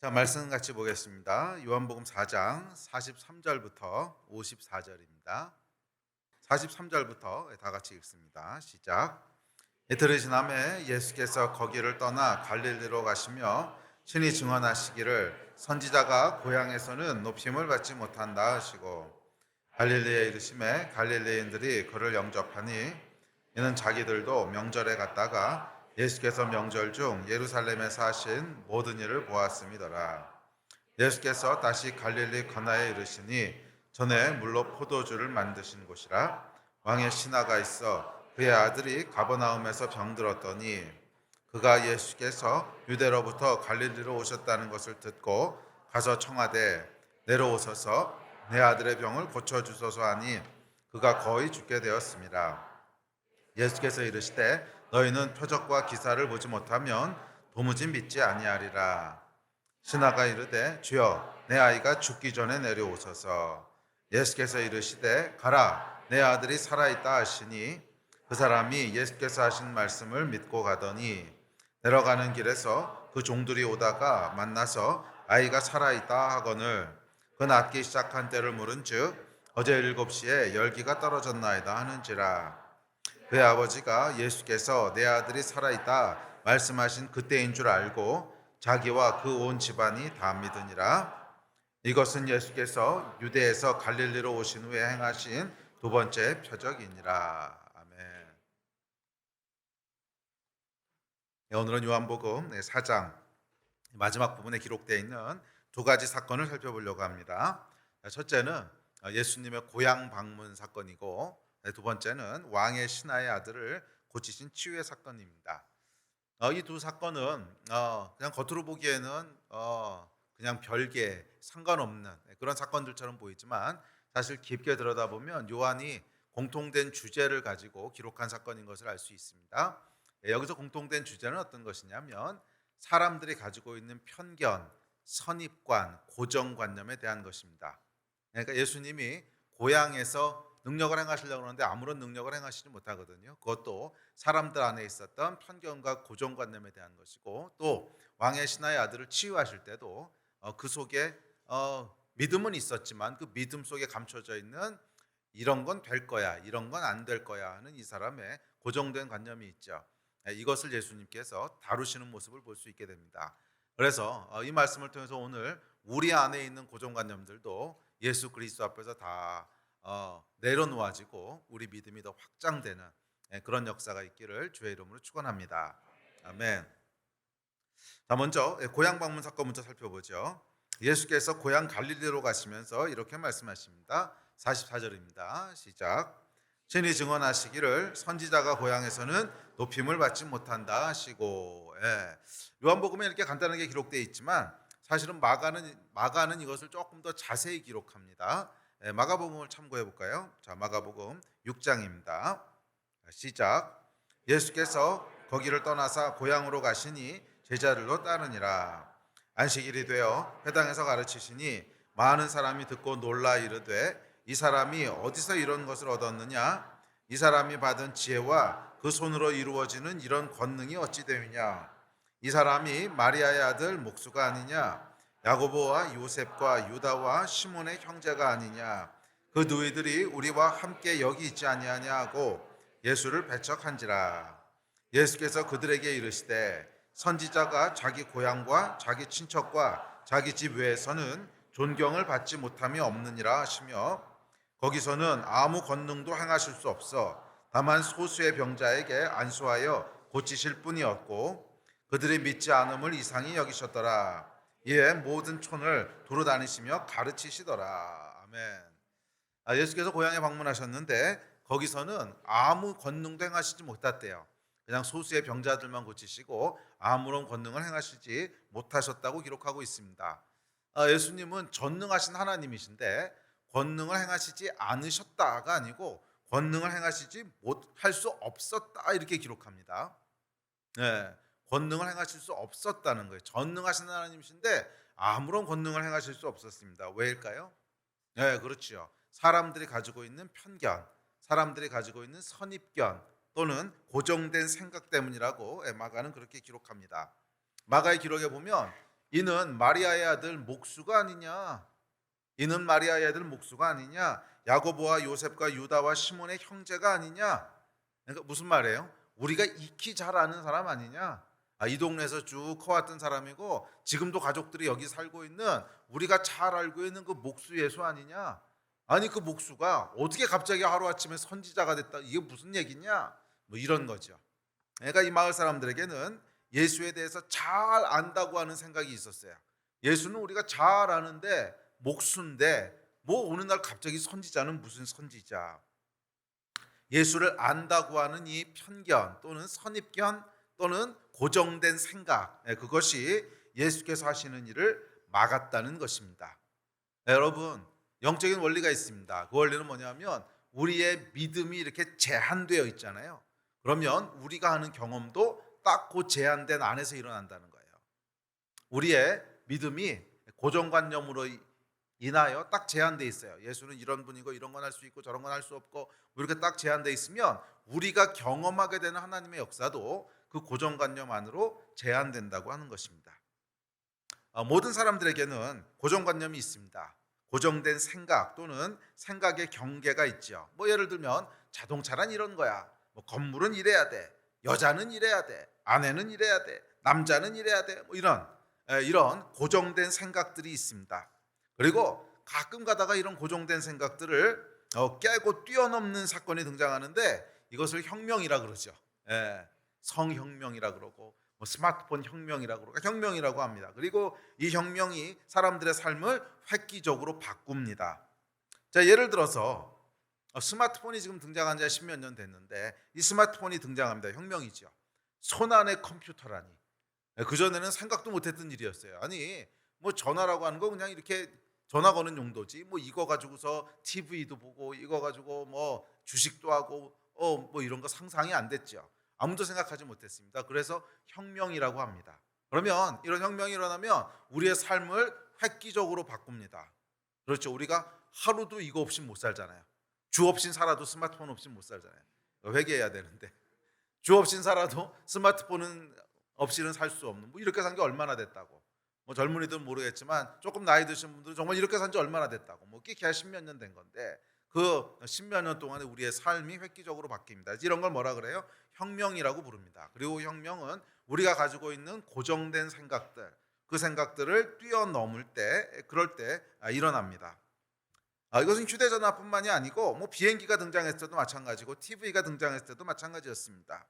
자, 말씀 같이 보겠습니다. 요한복음 4장 43절부터 54절입니다. 43절부터 다 같이 읽습니다. 시작. 이틀이 지남에 예수께서 거기를 떠나 갈릴리로 가시며 친히 증언하시기를 선지자가 고향에서는 높임을 받지 못한다 하시고 갈릴리에 이르심에 갈릴리인들이 그를 영접하니 이는 자기들도 명절에 갔다가 예수께서 명절 중 예루살렘에서 하신 모든 일을 보았음이더라. 예수께서 다시 갈릴리 가나에 이르시니 전에 물로 포도주를 만드신 곳이라. 왕의 신하가 있어 그의 아들이 가버나움에서 병들었더니 그가 예수께서 유대로부터 갈릴리로 오셨다는 것을 듣고 가서 청하되 내려오소서 내 아들의 병을 고쳐주소서 하니 그가 거의 죽게 되었습니다. 예수께서 이르시되 너희는 표적과 기사를 보지 못하면 도무지 믿지 아니하리라. 신하가 이르되 주여 내 아이가 죽기 전에 내려오소서. 예수께서 이르시되 가라 내 아들이 살아있다 하시니 그 사람이 예수께서 하신 말씀을 믿고 가더니 내려가는 길에서 그 종들이 오다가 만나서 아이가 살아있다 하거늘 그 낫기 시작한 때를 물은즉 어제 7시에 열기가 떨어졌나이다 하는지라. 그의 아버지가 예수께서 내 아들이 살아있다 말씀하신 그때인 줄 알고 자기와 그 온 집안이 다 믿으니라. 이것은 예수께서 유대에서 갈릴리로 오신 후에 행하신 두 번째 표적이니라. 아멘. 네, 오늘은 요한복음 4장 마지막 부분에 기록되어 있는 두 가지 사건을 살펴보려고 합니다. 첫째는 예수님의 고향 방문 사건이고 두 번째는 왕의 신하의 아들을 고치신 치유의 사건입니다. 이 두 사건은 그냥 겉으로 보기에는 그냥 별개 상관없는 그런 사건들처럼 보이지만 사실 깊게 들여다보면 요한이 공통된 주제를 가지고 기록한 사건인 것을 알 수 있습니다. 여기서 공통된 주제는 어떤 것이냐면 사람들이 가지고 있는 편견, 선입관, 고정관념에 대한 것입니다. 그러니까 예수님이 고향에서 능력을 행하시려고 하는데 아무런 능력을 행하시지 못하거든요. 그것도 사람들 안에 있었던 편견과 고정관념에 대한 것이고, 또 왕의 신하의 아들을 치유하실 때도 그 속에 믿음은 있었지만 그 믿음 속에 감춰져 있는 이런 건 될 거야, 이런 건 안 될 거야 하는 이 사람의 고정된 관념이 있죠. 이것을 예수님께서 다루시는 모습을 볼 수 있게 됩니다. 그래서 이 말씀을 통해서 오늘 우리 안에 있는 고정관념들도 예수 그리스도 앞에서 다 내려놓아지고 우리 믿음이 더 확장되는 그런 역사가 있기를 주의 이름으로 축원합니다. 아멘. 자, 먼저 고향 방문 사건부터 살펴보죠. 예수께서 고향 갈릴리로 가시면서 이렇게 말씀하십니다. 44절입니다. 시작. 친히 증언하시기를 선지자가 고향에서는 높임을 받지 못한다 하시고. 요한복음에 이렇게 간단하게 기록되어 있지만 사실은 마가는 이것을 조금 더 자세히 기록합니다. 마가복음을 참고해 볼까요? 자, 마가복음 6장입니다. 시작. 예수께서 거기를 떠나사 고향으로 가시니 제자들로 따르니라. 안식일이 되어 회당에서 가르치시니 많은 사람이 듣고 놀라 이르되 이 사람이 어디서 이런 것을 얻었느냐? 이 사람이 받은 지혜와 그 손으로 이루어지는 이런 권능이 어찌 되느냐? 이 사람이 마리아의 아들 목수가 아니냐? 야고보와 요셉과 유다와 시몬의 형제가 아니냐? 그 누이들이 우리와 함께 여기 있지 아니하냐 하고 예수를 배척한지라. 예수께서 그들에게 이르시되 선지자가 자기 고향과 자기 친척과 자기 집 외에서는 존경을 받지 못함이 없느니라 하시며 거기서는 아무 권능도 행하실 수 없어 다만 소수의 병자에게 안수하여 고치실 뿐이었고 그들이 믿지 않음을 이상히 여기셨더라. 이에 모든 촌을 두루 다니시며 가르치시더라. 아멘. 예수께서 고향에 방문하셨는데 거기서는 아무 권능도 행하시지 못했대요. 그냥 소수의 병자들만 고치시고 아무런 권능을 행하시지 못하셨다고 기록하고 있습니다. 예수님은 전능하신 하나님이신데 권능을 행하시지 않으셨다가 아니고 권능을 행하시지 못할 수 없었다 이렇게 기록합니다. 네, 권능을 행하실 수 없었다는 거예요. 전능하신 하나님이신데 아무런 권능을 행하실 수 없었습니다. 왜일까요? 네, 그렇죠. 사람들이 가지고 있는 편견, 사람들이 가지고 있는 선입견 또는 고정된 생각 때문이라고 마가는 그렇게 기록합니다. 마가의 기록에 보면 이는 마리아의 아들 목수가 아니냐? 이는 마리아의 아들 목수가 아니냐? 야고보와 요셉과 유다와 시몬의 형제가 아니냐? 그러니까 무슨 말이에요? 우리가 익히 잘 아는 사람 아니냐? 이 동네에서 쭉 커왔던 사람이고 지금도 가족들이 여기 살고 있는 우리가 잘 알고 있는 그 목수 예수 아니냐? 아니 그 목수가 어떻게 갑자기 하루아침에 선지자가 됐다? 이게 무슨 얘기냐? 뭐 이런 거죠. 그러니까 이 마을 사람들에게는 예수에 대해서 잘 안다고 하는 생각이 있었어요. 예수는 우리가 잘 아는데 목수인데 뭐 어느 날 갑자기 선지자는 무슨 선지자? 예수를 안다고 하는 이 편견 또는 선입견 또는 고정된 생각, 그것이 예수께서 하시는 일을 막았다는 것입니다. 여러분, 영적인 원리가 있습니다. 그 원리는 뭐냐면 우리의 믿음이 이렇게 제한되어 있잖아요. 그러면 우리가 하는 경험도 딱 그 제한된 안에서 일어난다는 거예요. 우리의 믿음이 고정관념으로 인하여 딱 제한되어 있어요. 예수는 이런 분이고 이런 건 할 수 있고 저런 건 할 수 없고 이렇게 딱 제한되어 있으면 우리가 경험하게 되는 하나님의 역사도 그 고정관념 안으로 제한된다고 하는 것입니다. 모든 사람들에게는 고정관념이 있습니다. 고정된 생각 또는 생각의 경계가 있죠. 뭐 예를 들면 자동차란 이런 거야. 뭐 건물은 이래야 돼. 여자는 이래야 돼. 아내는 이래야 돼. 남자는 이래야 돼. 뭐 이런 고정된 생각들이 있습니다. 그리고 가끔 가다가 이런 고정된 생각들을 깨고 뛰어넘는 사건이 등장하는데 이것을 혁명이라 그러죠. 성혁명이라 그러고 뭐 스마트폰 혁명이라 그러고 혁명이라고 합니다. 그리고 이 혁명이 사람들의 삶을 획기적으로 바꿉니다. 자, 예를 들어서 스마트폰이 지금 등장한 지 10몇 년 됐는데 이 스마트폰이 등장합니다. 혁명이죠. 손안의 컴퓨터라니. 그전에는 생각도 못했던 일이었어요. 아니 뭐 전화라고 하는 거 그냥 이렇게 전화 거는 용도지 뭐 이거 가지고서 TV도 보고 이거 가지고 뭐 주식도 하고 뭐 이런 거 상상이 안 됐죠. 아무도 생각하지 못했습니다. 그래서 혁명이라고 합니다. 그러면 이런 혁명이 일어나면 우리의 삶을 획기적으로 바꿉니다. 그렇죠. 우리가 하루도 이거 없이 못 살잖아요. 주 없인 살아도 스마트폰 없이 못 살잖아요. 회개해야 되는데 주 없인 살아도 스마트폰은 없이는 살 수 없는 뭐 이렇게 산 게 얼마나 됐다고. 뭐 젊은이들은 모르겠지만 조금 나이 드신 분들은 정말 이렇게 산 지 얼마나 됐다고. 뭐 끼케야 10몇 년 된 건데 그 10몇 년 동안에 우리의 삶이 획기적으로 바뀝니다. 이런 걸 뭐라 그래요? 혁명이라고 부릅니다. 그리고 혁명은 우리가 가지고 있는 고정된 생각들, 그 생각들을 뛰어넘을 때, 그럴 때 일어납니다. 이것은 휴대전화뿐만이 아니고 뭐 비행기가 등장했을 때도 마찬가지고 TV가 등장했을 때도 마찬가지였습니다.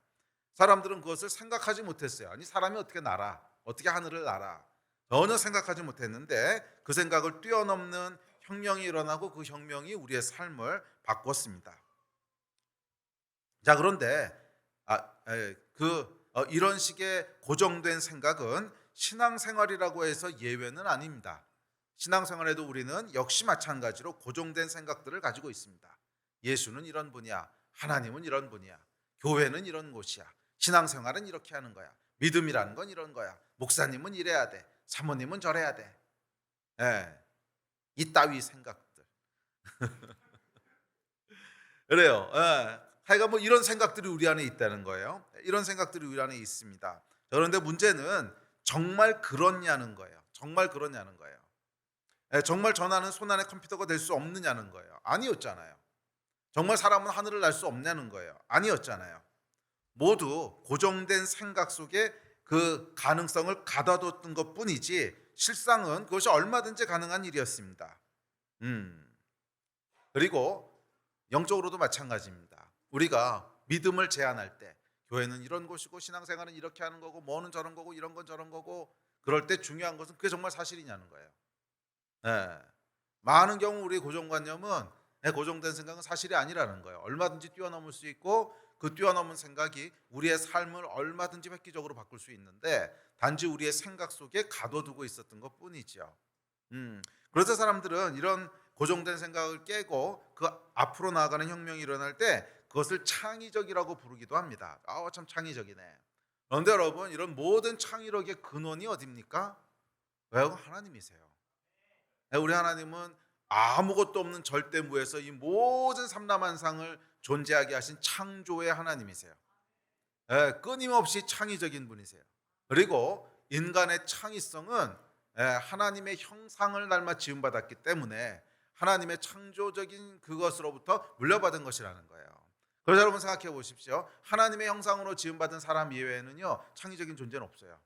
사람들은 그것을 생각하지 못했어요. 아니 사람이 어떻게 날아? 어떻게 하늘을 날아? 전혀 생각하지 못했는데 그 생각을 뛰어넘는 혁명이 일어나고 그 혁명이 우리의 삶을 바꿨습니다. 자, 그런데 이런 식의 고정된 생각은 신앙생활이라고 해서 예외는 아닙니다. 신앙생활에도 우리는 역시 마찬가지로 고정된 생각들을 가지고 있습니다. 예수는 이런 분이야. 하나님은 이런 분이야. 교회는 이런 곳이야. 신앙생활은 이렇게 하는 거야. 믿음이라는 건 이런 거야. 목사님은 이래야 돼. 사모님은 저래야 돼. 이따위 생각들. 그래요. 하여간 뭐 이런 생각들이 우리 안에 있다는 거예요. 이런 생각들이 우리 안에 있습니다. 그런데 문제는 정말 그렇냐는 거예요. 정말 그렇냐는 거예요. 정말 전화는 손안의 컴퓨터가 될 수 없느냐는 거예요. 아니었잖아요. 정말 사람은 하늘을 날 수 없냐는 거예요. 아니었잖아요. 모두 고정된 생각 속에 그 가능성을 가둬뒀던 것뿐이지 실상은 그것이 얼마든지 가능한 일이었습니다. 그리고 영적으로도 마찬가지입니다. 우리가 믿음을 제안할 때 교회는 이런 곳이고 신앙생활은 이렇게 하는 거고 뭐는 저런 거고 이런 건 저런 거고 그럴 때 중요한 것은 그게 정말 사실이냐는 거예요. 많은 경우 우리의 고정관념은 고정된 생각은 사실이 아니라는 거예요. 얼마든지 뛰어넘을 수 있고 그 뛰어넘은 생각이 우리의 삶을 얼마든지 획기적으로 바꿀 수 있는데 단지 우리의 생각 속에 가둬두고 있었던 것뿐이죠. 그래서 사람들은 이런 고정된 생각을 깨고 그 앞으로 나아가는 혁명이 일어날 때 그것을 창의적이라고 부르기도 합니다. 참 창의적이네. 그런데 여러분 이런 모든 창의력의 근원이 어디입니까? 왜요? 하나님이세요. 우리 하나님은 아무것도 없는 절대무에서 이 모든 삼라만상을 존재하게 하신 창조의 하나님이세요. 끊임없이 창의적인 분이세요. 그리고 인간의 창의성은 하나님의 형상을 닮아 지음받았기 때문에 하나님의 창조적인 그것으로부터 물려받은 것이라는 거예요. 그래서 여러분 생각해 보십시오. 하나님의 형상으로 지음받은 사람 이외에는요 창의적인 존재는 없어요.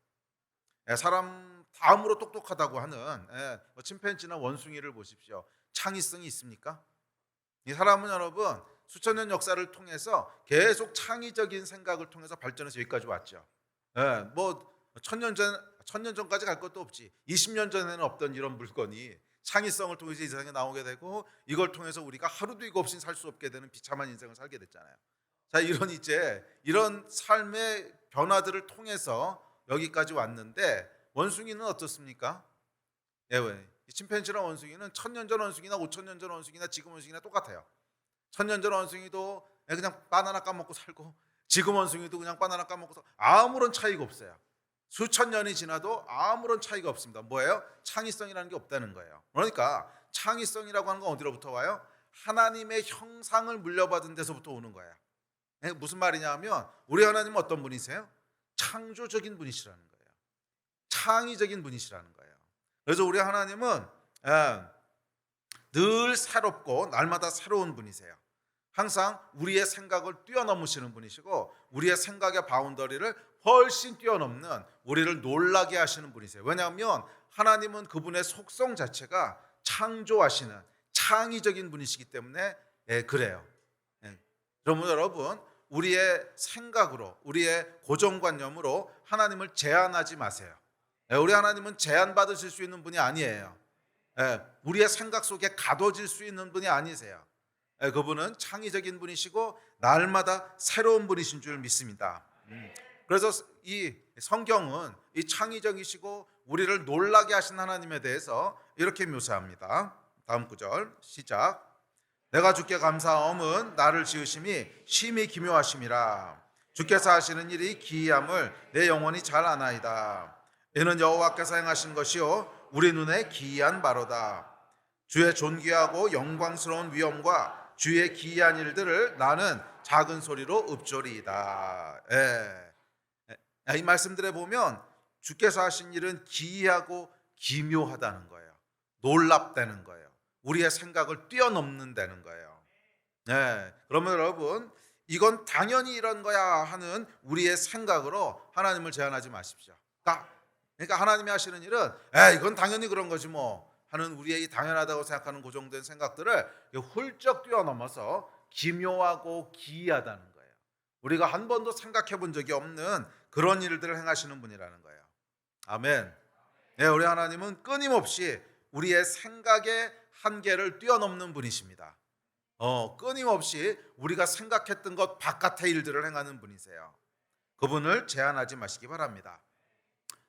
사람 다음으로 똑똑하다고 하는 침팬지나 원숭이를 보십시오. 창의성이 있습니까? 이 사람은 여러분 수천 년 역사를 통해서 계속 창의적인 생각을 통해서 발전해서 여기까지 왔죠. 뭐 천년 전까지 갈 것도 없지. 20년 전에는 없던 이런 물건이 창의성을 통해서 이 세상에 나오게 되고 이걸 통해서 우리가 하루도 이거 없이 살 수 없게 되는 비참한 인생을 살게 됐잖아요. 자, 이런 삶의 변화들을 통해서 여기까지 왔는데 원숭이는 어떻습니까? 이 침팬지나 원숭이는 1000년 전 원숭이나 5000년 전 원숭이나 지금 원숭이나 똑같아요. 1000년 전 원숭이도 그냥 바나나 까먹고 살고 지금 원숭이도 그냥 바나나 까먹고 살고 아무런 차이가 없어요. 수천 년이 지나도 아무런 차이가 없습니다. 뭐예요? 창의성이라는 게 없다는 거예요. 그러니까 창의성이라고 하는 건 어디로부터 와요? 하나님의 형상을 물려받은 데서부터 오는 거예요. 무슨 말이냐 하면 우리 하나님은 어떤 분이세요? 창조적인 분이시라는 거예요. 창의적인 분이시라는 거예요. 그래서 우리 하나님은 늘 새롭고 날마다 새로운 분이세요. 항상 우리의 생각을 뛰어넘으시는 분이시고 우리의 생각의 바운더리를 훨씬 뛰어넘는 우리를 놀라게 하시는 분이세요. 왜냐하면 하나님은 그분의 속성 자체가 창조하시는 창의적인 분이시기 때문에 그래요. 그러면 여러분 우리의 생각으로 우리의 고정관념으로 하나님을 제한하지 마세요. 우리 하나님은 제한받으실 수 있는 분이 아니에요. 우리의 생각 속에 가둬질 수 있는 분이 아니세요. 그분은 창의적인 분이시고 날마다 새로운 분이신 줄 믿습니다. 그래서 이 성경은 이 창의적이시고 우리를 놀라게 하신 하나님에 대해서 이렇게 묘사합니다. 다음 구절 시작. 내가 주께 감사함은 나를 지으심이 심히 기묘하심이라. 주께서 하시는 일이 기이함을 내 영혼이 잘 아나이다. 이는 여호와께서 행하신 것이요 우리 눈에 기이한 바로다. 주의 존귀하고 영광스러운 위엄과 주의 기이한 일들을 나는 작은 소리로 읊조리이다. 이 말씀들에 보면 주께서 하신 일은 기이하고 기묘하다는 거예요. 놀랍다는 거예요. 우리의 생각을 뛰어넘는다는 거예요. 그러면 여러분 이건 당연히 이런 거야 하는 우리의 생각으로 하나님을 제한하지 마십시오. 그러니까 하나님이 하시는 일은 이건 당연히 그런 거지 뭐 하는 우리의 당연하다고 생각하는 고정된 생각들을 훌쩍 뛰어넘어서 기묘하고 기이하다는 거예요. 우리가 한 번도 생각해 본 적이 없는 그런 일들을 행하시는 분이라는 거예요. 아멘. 우리 하나님은 끊임없이 우리의 생각의 한계를 뛰어넘는 분이십니다. 끊임없이 우리가 생각했던 것 바깥의 일들을 행하는 분이세요. 그분을 제한하지 마시기 바랍니다.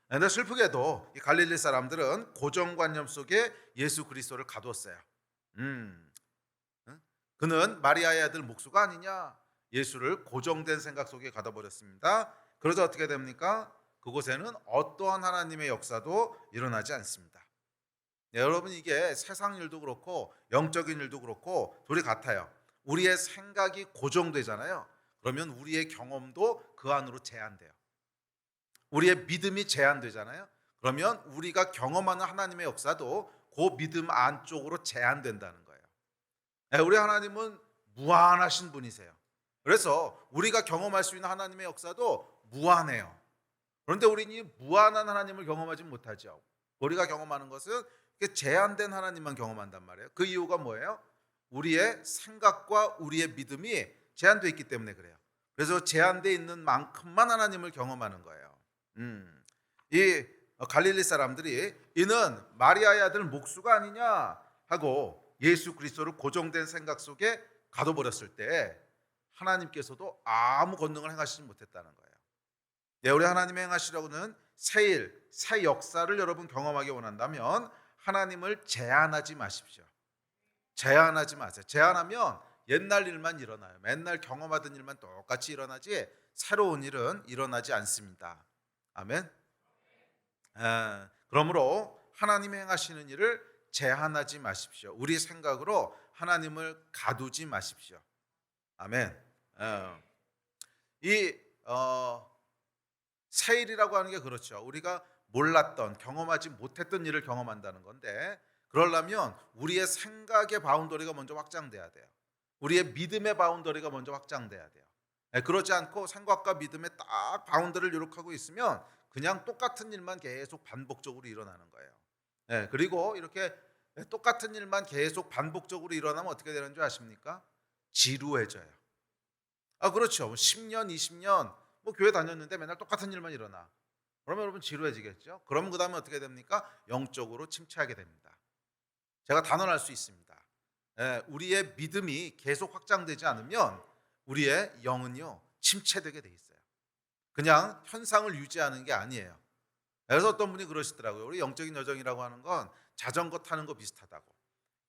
그런데 슬프게도 이 갈릴리 사람들은 고정관념 속에 예수 그리스도를 가두었어요. 그는 마리아의 아들 목수가 아니냐, 예수를 고정된 생각 속에 가둬버렸습니다. 그러자 어떻게 됩니까? 그곳에는 어떠한 하나님의 역사도 일어나지 않습니다. 여러분 이게 세상 일도 그렇고 영적인 일도 그렇고 둘이 같아요. 우리의 생각이 고정되잖아요. 그러면 우리의 경험도 그 안으로 제한돼요. 우리의 믿음이 제한되잖아요. 그러면 우리가 경험하는 하나님의 역사도 그 믿음 안쪽으로 제한된다는 거예요. 우리 하나님은 무한하신 분이세요. 그래서 우리가 경험할 수 있는 하나님의 역사도 무한해요. 그런데 우리는 무한한 하나님을 경험하지 못하죠. 우리가 경험하는 것은 제한된 하나님만 경험한단 말이에요. 그 이유가 뭐예요? 우리의 생각과 우리의 믿음이 제한되어 있기 때문에 그래요. 그래서 제한되어 있는 만큼만 하나님을 경험하는 거예요. 이 갈릴리 사람들이 이는 마리아의 아들 목수가 아니냐 하고 예수 그리스도를 고정된 생각 속에 가둬버렸을 때 하나님께서도 아무 권능을 행하시지 못했다는 거예요. 우리 하나님이 행하시려고는 새 일, 새 역사를 여러분 경험하기 원한다면 하나님을 제한하지 마십시오. 제한하지 마세요. 제한하면 옛날 일만 일어나요. 맨날 경험하던 일만 똑같이 일어나지 새로운 일은 일어나지 않습니다. 아멘. 그러므로 하나님이 행하시는 일을 제한하지 마십시오. 우리 생각으로 하나님을 가두지 마십시오. 아멘. 이 세일이라고 하는 게 그렇죠. 우리가 몰랐던, 경험하지 못했던 일을 경험한다는 건데, 그러려면 우리의 생각의 바운더리가 먼저 확장돼야 돼요. 우리의 믿음의 바운더리가 먼저 확장돼야 돼요. 그렇지 않고 생각과 믿음의 딱 바운더리를 이렇게 하고 있으면 그냥 똑같은 일만 계속 반복적으로 일어나는 거예요. 그리고 이렇게 똑같은 일만 계속 반복적으로 일어나면 어떻게 되는 줄 아십니까? 지루해져요. 그렇죠. 10년, 20년 교회 다녔는데 맨날 똑같은 일만 일어나. 그러면 여러분 지루해지겠죠. 그럼 그다음에 어떻게 됩니까? 영적으로 침체하게 됩니다. 제가 단언할 수 있습니다. 우리의 믿음이 계속 확장되지 않으면 우리의 영은요 침체되게 돼 있어요. 그냥 현상을 유지하는 게 아니에요. 그래서 어떤 분이 그러시더라고요. 우리 영적인 여정이라고 하는 건 자전거 타는 거 비슷하다고.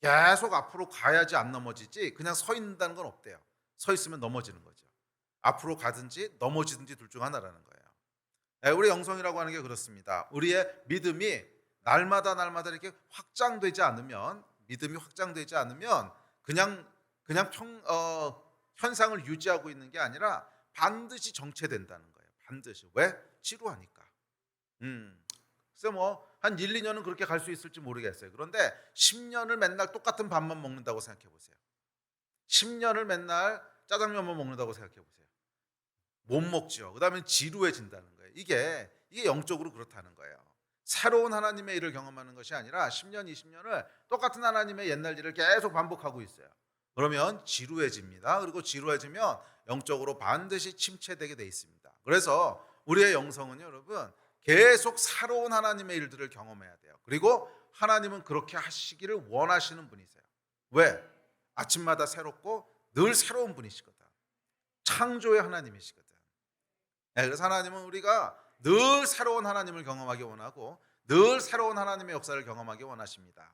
계속 앞으로 가야지 안 넘어지지 그냥 서 있는다는 건 없대요. 서 있으면 넘어지는 거죠. 앞으로 가든지 넘어지든지 둘 중 하나라는 거예요. 우리 영성이라고 하는 게 그렇습니다. 우리의 믿음이 날마다 이렇게 확장되지 않으면, 믿음이 확장되지 않으면 그냥 현상을 유지하고 있는 게 아니라 반드시 정체된다는 거예요. 반드시. 왜? 지루하니까. 글쎄 한 1, 2년은 그렇게 갈 수 있을지 모르겠어요. 그런데 10년을 맨날 똑같은 밥만 먹는다고 생각해 보세요. 10년을 맨날 짜장면만 먹는다고 생각해 보세요. 못 먹죠. 그다음에 지루해진다는 거예요. 이게 영적으로 그렇다는 거예요. 새로운 하나님의 일을 경험하는 것이 아니라 10년, 20년을 똑같은 하나님의 옛날 일을 계속 반복하고 있어요. 그러면 지루해집니다. 그리고 지루해지면 영적으로 반드시 침체되게 돼 있습니다. 그래서 우리의 영성은 여러분 계속 새로운 하나님의 일들을 경험해야 돼요. 그리고 하나님은 그렇게 하시기를 원하시는 분이세요. 왜? 아침마다 새롭고 늘 새로운 분이시거든. 창조의 하나님이시거든. 그래서 하나님은 우리가 늘 새로운 하나님을 경험하기 원하고 늘 새로운 하나님의 역사를 경험하기 원하십니다.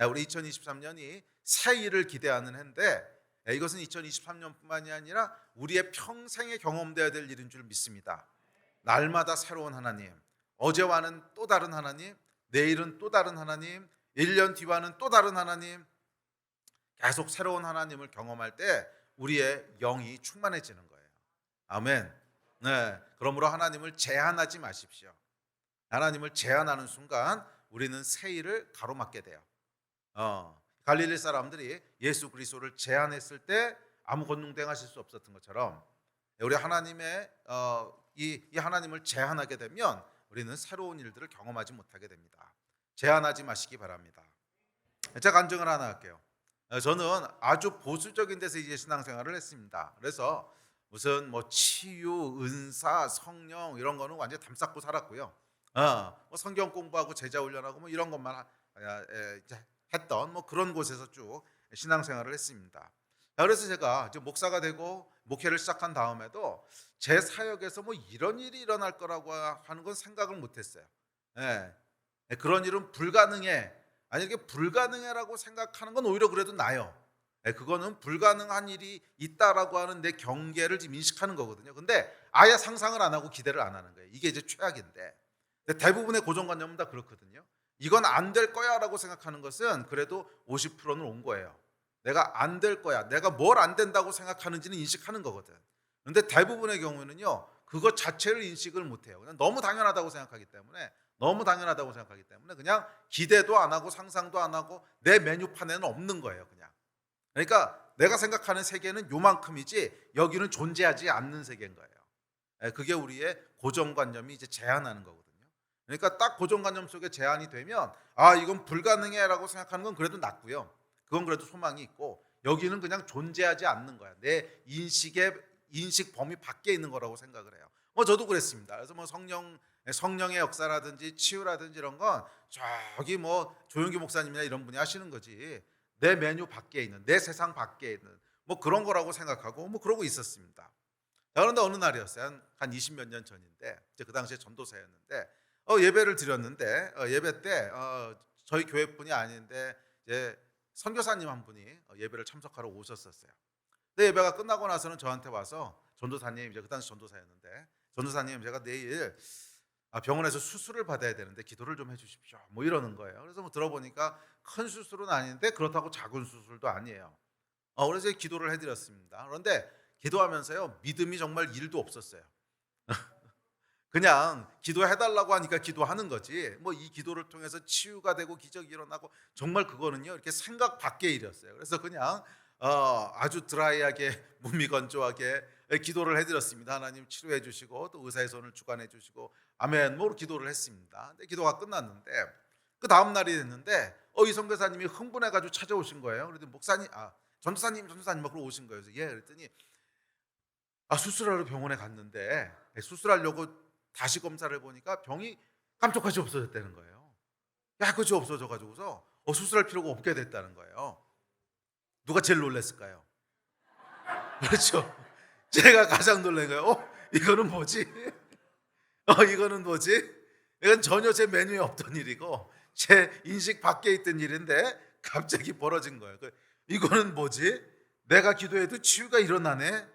우리 2023년이 새 일을 기대하는 해인데 이것은 2023년뿐만이 아니라 우리의 평생에 경험되어야 될 일인 줄 믿습니다. 날마다 새로운 하나님, 어제와는 또 다른 하나님, 내일은 또 다른 하나님, 1년 뒤와는 또 다른 하나님, 계속 새로운 하나님을 경험할 때 우리의 영이 충만해지는 거예요. 아멘. 네, 그러므로 하나님을 제한하지 마십시오. 하나님을 제한하는 순간 우리는 새 일을 가로막게 돼요. 갈릴리 사람들이 예수 그리스도를 제한했을 때 아무 권능도 행하실 수 없었던 것처럼 우리 하나님의 이 하나님을 제한하게 되면 우리는 새로운 일들을 경험하지 못하게 됩니다. 제한하지 마시기 바랍니다. 제가 간증을 하나 할게요. 저는 아주 보수적인 데서 이제 신앙생활을 했습니다. 그래서 무슨 치유, 은사, 성령 이런 거는 완전 히 담쌓고 살았고요. 성경 공부하고 제자 훈련하고 이런 것만 이제 했던 그런 곳에서 쭉 신앙생활을 했습니다. 그래서 제가 이제 목사가 되고 목회를 시작한 다음에도 제 사역에서 이런 일이 일어날 거라고 하는 건 생각을 못했어요. 그런 일은 불가능해. 아니 이게 불가능해라고 생각하는 건 오히려 그래도 나아요. 그거는 불가능한 일이 있다라고 하는 내 경계를 지금 인식하는 거거든요. 근데 아예 상상을 안 하고 기대를 안 하는 거예요. 이게 이제 최악인데 대부분의 고정관념은 다 그렇거든요. 이건 안 될 거야라고 생각하는 것은 그래도 50%는 온 거예요. 내가 안 될 거야. 내가 뭘 안 된다고 생각하는지는 인식하는 거거든. 그런데 대부분의 경우에는요. 그것 자체를 인식을 못 해요. 그냥 너무 당연하다고 생각하기 때문에 그냥 기대도 안 하고 상상도 안 하고 내 메뉴판에는 없는 거예요. 그냥. 그러니까 내가 생각하는 세계는 요만큼이지 여기는 존재하지 않는 세계인 거예요. 그게 우리의 고정관념이 이제 제한하는 거거든요. 그러니까 딱 고정관념 속에 제한이 되면 이건 불가능해라고 생각하는 건 그래도 낫고요. 그건 그래도 소망이 있고 여기는 그냥 존재하지 않는 거야. 내 인식 범위 밖에 있는 거라고 생각을 해요. 저도 그랬습니다. 그래서 성령의 역사라든지 치유라든지 이런 건 저기 조용기 목사님이나 이런 분이 하시는 거지. 내 메뉴 밖에 있는, 내 세상 밖에 있는 그런 거라고 생각하고 그러고 있었습니다. 그런데 어느 날이었어요. 한 20몇 년 전인데 그 당시에 전도사였는데 예배를 드렸는데 예배 때 저희 교회 분이 아닌데 이제 선교사님 한 분이 예배를 참석하러 오셨었어요. 근데 예배가 끝나고 나서는 저한테 와서 전도사님, 이제 그 당시 전도사였는데 전도사님 제가 내일 병원에서 수술을 받아야 되는데 기도를 좀 해주십시오. 이러는 거예요. 그래서 들어보니까 큰 수술은 아닌데 그렇다고 작은 수술도 아니에요. 그래서 기도를 해드렸습니다. 그런데 기도하면서요 믿음이 정말 1도 없었어요. 그냥 기도해달라고 하니까 기도하는 거지. 뭐 이 기도를 통해서 치유가 되고 기적이 일어나고 정말 그거는요 이렇게 생각 밖의 일이었어요. 그래서 그냥 아주 드라이하게 무미건조하게 기도를 해드렸습니다. 하나님 치료해 주시고 또 의사의 손을 주관해 주시고 아멘 뭐 기도를 했습니다. 근데 기도가 끝났는데 그 다음 날이 됐는데 이 선교사님이 흥분해 가지고 찾아오신 거예요. 그랬더니 목사님 전도사님 막 그러고 오신 거예요. 그래서 예 그랬더니 수술하러 병원에 갔는데 수술하려고 다시 검사를 해보니까 병이 깜짝같이 없어졌다는 거예요. 약끝이 없어져 가지고서 수술할 필요가 없게 됐다는 거예요. 누가 제일 놀랐을까요? 그렇죠. 제가 가장 놀란 거예요. 이거는 뭐지? 이거는 뭐지? 이건 전혀 제 메뉴에 없던 일이고 제 인식 밖에 있던 일인데 갑자기 벌어진 거예요. 이거는 뭐지? 내가 기도해도 치유가 일어나네.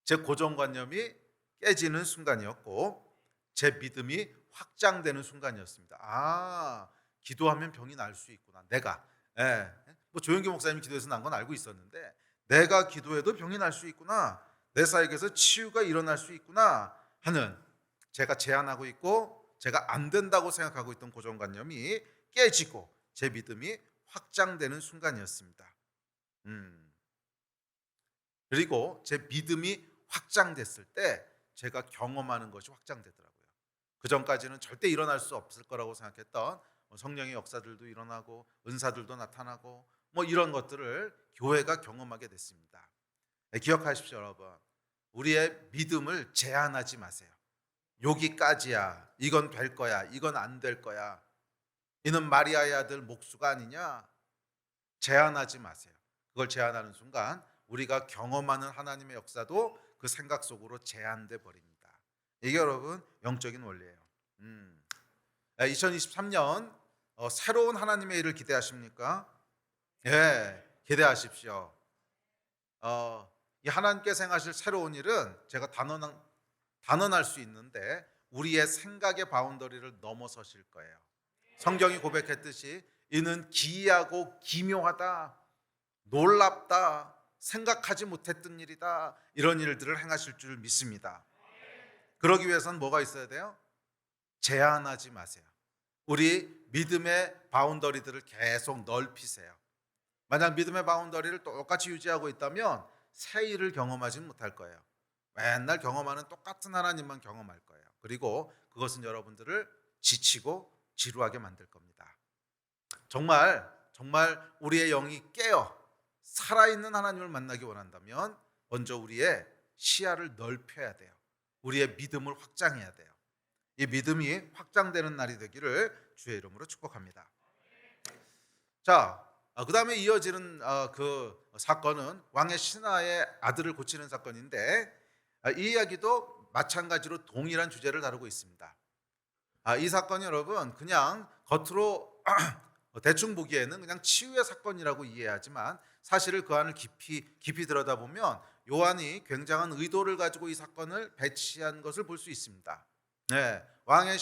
제 고정관념이 깨지는 순간이었고 제 믿음이 확장되는 순간이었습니다. 기도하면 병이 날 수 있구나. 내가 뭐 조영기 목사님이 기도해서 난 건 알고 있었는데 내가 기도해도 병이 날 수 있구나. 내 사역에서 치유가 일어날 수 있구나 하는 제가 제안하고 있고 제가 안 된다고 생각하고 있던 고정관념이 깨지고 제 믿음이 확장되는 순간이었습니다. 그리고 제 믿음이 확장됐을 때 제가 경험하는 것이 확장되더라고요. 그 전까지는 절대 일어날 수 없을 거라고 생각했던 성령의 역사들도 일어나고 은사들도 나타나고 뭐 이런 것들을 교회가 경험하게 됐습니다. 기억하십시오, 여러분. 우리의 믿음을 제한하지 마세요. 여기까지야. 이건 될 거야. 이건 안 될 거야. 이는 마리아의 아들 목수가 아니냐? 제한하지 마세요. 그걸 제한하는 순간 우리가 경험하는 하나님의 역사도 그 생각 속으로 제한돼 버립니다. 이게 여러분 영적인 원리예요. 2023년 새로운 하나님의 일을 기대하십니까? 예, 기대하십시오. 이 하나님께서 행하실 새로운 일은 제가 단언할 수 있는데 우리의 생각의 바운더리를 넘어서실 거예요. 성경이 고백했듯이 이는 기이하고 기묘하다, 놀랍다, 생각하지 못했던 일이다. 이런 일들을 행하실 줄 믿습니다. 그러기 위해서는 뭐가 있어야 돼요? 제한하지 마세요. 우리 믿음의 바운더리들을 계속 넓히세요. 만약 믿음의 바운더리를 똑같이 유지하고 있다면 새 일을 경험하지 못할 거예요. 맨날 경험하는 똑같은 하나님만 경험할 거예요. 그리고 그것은 여러분들을 지치고 지루하게 만들 겁니다. 정말 우리의 영이 깨어 살아있는 하나님을 만나기 원한다면 먼저 우리의 시야를 넓혀야 돼요. 우리의 믿음을 확장해야 돼요. 이 믿음이 확장되는 날이 되기를 주의 이름으로 축복합니다. 자, 그 다음에 이어지는 그 사건은 왕의 신하의 아들을 고치는 사건인데 이 이야기도 마찬가지로 동일한 주제를 다루고 있습니다. 이 사건이 여러분 그냥 겉으로 대충 보기에는 그냥 치유의 사건이라고 이해하지만 사실을 그 안을 깊이 들여다보면 요한이 굉장한 의도를 가지고 이 사건을 배치한 것을 볼 수 있습니다. 네, 왕의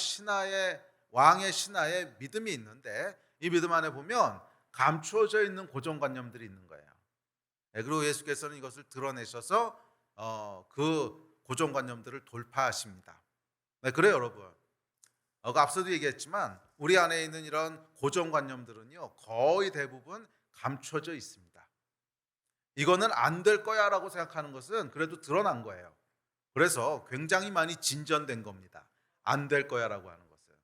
신하의 믿음이 있는데 이 믿음 안에 보면 감추어져 있는 고정관념들이 있는 거예요. 네, 그리고 예수께서는 이것을 드러내셔서 그 고정관념들을 돌파하십니다. 네, 그래요 여러분. 앞서도 얘기했지만 우리 안에 있는 이런 고정관념들은요 거의 대부분 감춰져 있습니다. 이거는 안 될 거야 라고 생각하는 것은 그래도 드러난 거예요. 그래서 굉장히 많이 진전된 겁니다. 안 될 거야 라고 하는 것은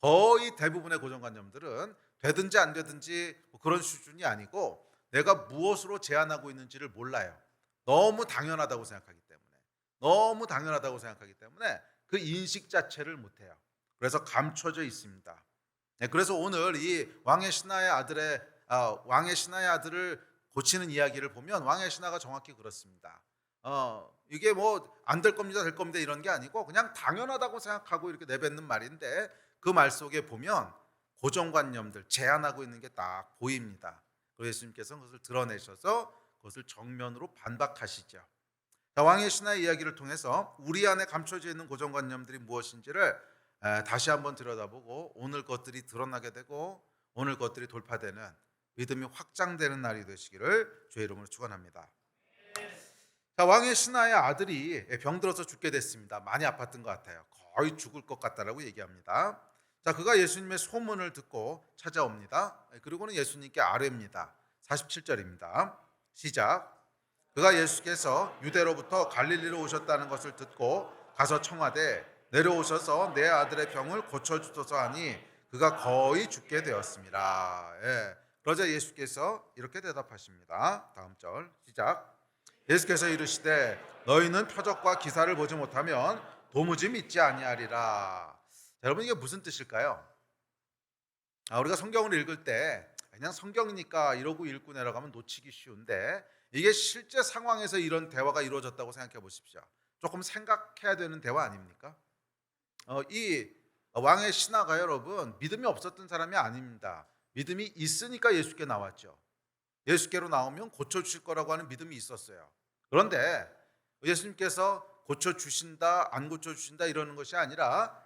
거의 대부분의 고정관념들은 되든지 안 되든지 뭐 그런 수준이 아니고 내가 무엇으로 제한하고 있는지를 몰라요. 너무 당연하다고 생각하기 때문에 그 인식 자체를 못해요. 그래서 감춰져 있습니다. 네, 그래서 오늘 이 왕의 신하의 아들을 고치는 이야기를 보면 왕의 신하가 정확히 그렇습니다. 이게 뭐 안 될 겁니다, 될 겁니다 이런 게 아니고 그냥 당연하다고 생각하고 이렇게 내뱉는 말인데 그 말 속에 보면 고정관념들 제한하고 있는 게 딱 보입니다. 그래서 예수님께서 그것을 드러내셔서 그것을 정면으로 반박하시죠. 자, 왕의 신하의 이야기를 통해서 우리 안에 감춰져 있는 고정관념들이 무엇인지를 다시 한번 들여다보고 오늘 것들이 드러나게 되고 오늘 것들이 돌파되는 믿음이 확장되는 날이 되시기를 주의 이름으로 축원합니다. 자, 왕의 신하의 아들이 병들어서 죽게 됐습니다. 많이 아팠던 것 같아요. 거의 죽을 것 같다라고 얘기합니다. 자, 그가 예수님의 소문을 듣고 찾아옵니다. 그리고는 예수님께 아뢰입니다. 47절입니다. 시작. 그가 예수께서 유대로부터 갈릴리로 오셨다는 것을 듣고 가서 청하되 내려오셔서 내 아들의 병을 고쳐주소서 하니 그가 거의 죽게 되었습니다. 예. 그러자 예수께서 이렇게 대답하십니다. 다음 절 시작. 예수께서 이르시되 너희는 표적과 기사를 보지 못하면 도무지 믿지 아니하리라. 자, 여러분 이게 무슨 뜻일까요? 우리가 성경을 읽을 때 그냥 성경이니까 이러고 읽고 내려가면 놓치기 쉬운데 이게 실제 상황에서 이런 대화가 이루어졌다고 생각해 보십시오. 조금 생각해야 되는 대화 아닙니까? 이 왕의 신하가 여러분 믿음이 없었던 사람이 아닙니다. 믿음이 있으니까 예수께 나왔죠. 예수께로 나오면 고쳐주실 거라고 하는 믿음이 있었어요. 그런데 예수님께서 고쳐주신다 안 고쳐주신다 이러는 것이 아니라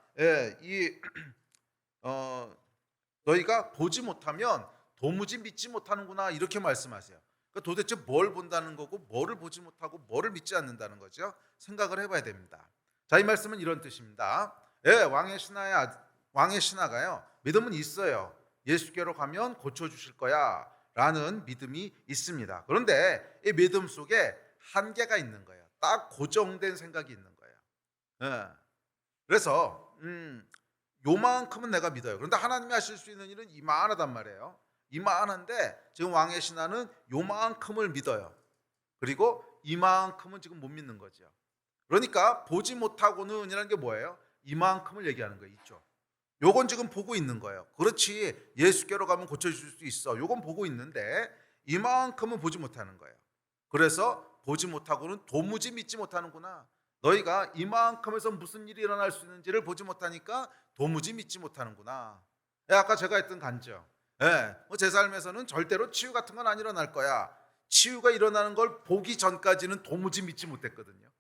너희가 보지 못하면 도무지 믿지 못하는구나 이렇게 말씀하세요. 그러니까 도대체 뭘 본다는 거고 뭐를 보지 못하고 뭐를 믿지 않는다는 거죠. 생각을 해봐야 됩니다. 자, 이 말씀은 이런 뜻입니다. 왕의 신하가요 믿음은 있어요. 예수께로 가면 고쳐주실 거야 라는 믿음이 있습니다. 그런데 이 믿음 속에 한계가 있는 거예요. 딱 고정된 생각이 있는 거예요. 그래서 요만큼은 내가 믿어요. 그런데 하나님이 하실 수 있는 일은 이만하단 말이에요. 이만한데 지금 왕의 신하는 요만큼을 믿어요. 그리고 이만큼은 지금 못 믿는 거죠. 그러니까 보지 못하고는 이라는 게 뭐예요? 이만큼을 얘기하는 거예요. 있죠. 요건 지금 보고 있는 거예요. 그렇지, 예수께로 가면 고쳐줄 수 있어. 요건 보고 있는데 이만큼은 보지 못하는 거예요. 그래서 보지 못하고는 도무지 믿지 못하는구나. 너희가 이만큼에서 무슨 일이 일어날 수 있는지를 보지 못하니까 도무지 믿지 못하는구나. 아까 제가 했던 간증. 제 삶에서는 절대로 치유 같은 건 안 일어날 거야. 치유가 일어나는 걸 보기 전까지는 도무지 믿지 못했거든요.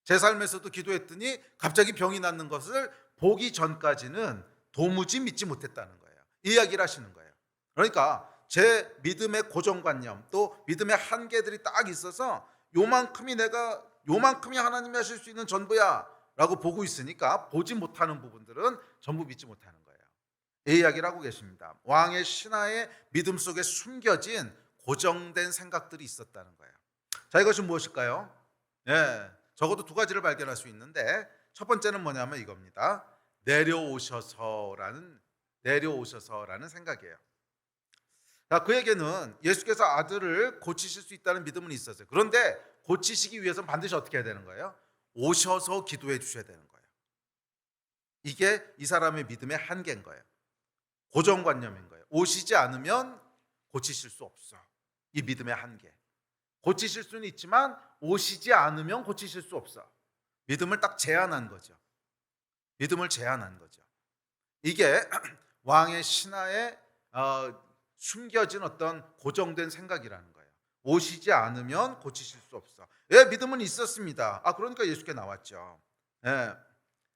제 삶에서도 기도했더니 갑자기 병이 낫는 것을 보기 전까지는 도무지 믿지 못했다는 거예요. 이 이야기를 하시는 거예요. 그러니까 제 믿음의 고정관념 또 믿음의 한계들이 딱 있어서 요만큼이 하나님이 하실 수 있는 전부야 라고 보고 있으니까 보지 못하는 부분들은 전부 믿지 못하는 거예요. 이 이야기를 하고 계십니다. 왕의 신하의 믿음 속에 숨겨진 고정된 생각들이 있었다는 거예요. 자, 이것이 무엇일까요? 적어도 두 가지를 발견할 수 있는데 첫 번째는 뭐냐면 이겁니다. 내려오셔서라는 생각이에요. 자, 그에게는 예수께서 아들을 고치실 수 있다는 믿음은 있었어요. 그런데 고치시기 위해서는 반드시 어떻게 해야 되는 거예요? 오셔서 기도해 주셔야 되는 거예요. 이게 이 사람의 믿음의 한계인 거예요. 고정관념인 거예요. 오시지 않으면 고치실 수 없어. 이 믿음의 한계. 고치실 수는 있지만 오시지 않으면 고치실 수 없어. 믿음을 딱 제한한 거죠. 믿음을 제한한 거죠. 이게 왕의 신하에 숨겨진 어떤 고정된 생각이라는 거예요. 오시지 않으면 고치실 수 없어. 믿음은 있었습니다. 그러니까 예수께 나왔죠.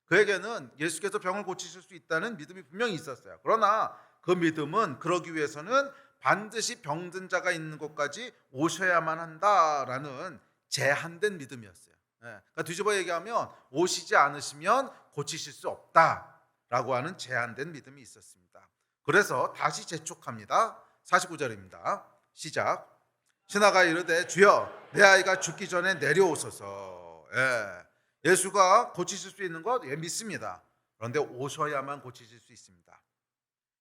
그에게는 예수께서 병을 고치실 수 있다는 믿음이 분명히 있었어요. 그러나 그 믿음은 그러기 위해서는 반드시 병든 자가 있는 곳까지 오셔야만 한다라는 제한된 믿음이었어요. 그러니까 뒤집어 얘기하면 오시지 않으시면 고치실 수 없다라고 하는 제한된 믿음이 있었습니다. 그래서 다시 재촉합니다. 49절입니다. 시작. 신하가 이르되 주여 내 아이가 죽기 전에 내려오소서. 예수가 고치실 수 있는 것 믿습니다. 그런데 오셔야만 고치실 수 있습니다.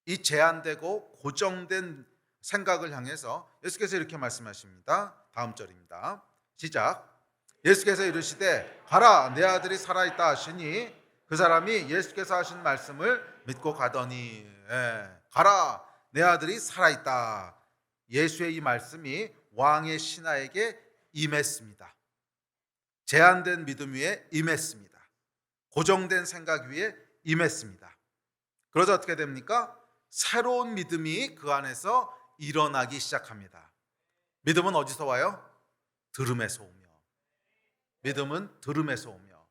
이 제한되고 고정된 생각을 향해서 예수께서 이렇게 말씀하십니다. 다음 절입니다. 시작. 예수께서 이르시되 가라 내 아들이 살아있다 하시니 그 사람이 예수께서 하신 말씀을 믿고 가더니 가라 내 아들이 살아있다. 예수의 이 말씀이 왕의 신하에게 임했습니다. 제한된 믿음 위에 임했습니다. 고정된 생각 위에 임했습니다. 그러자 어떻게 됩니까? 새로운 믿음이 그 안에서 일어나기 시작합니다. 믿음은 어디서 와요? 들음에서 오며. 믿음은 들음에서 오며.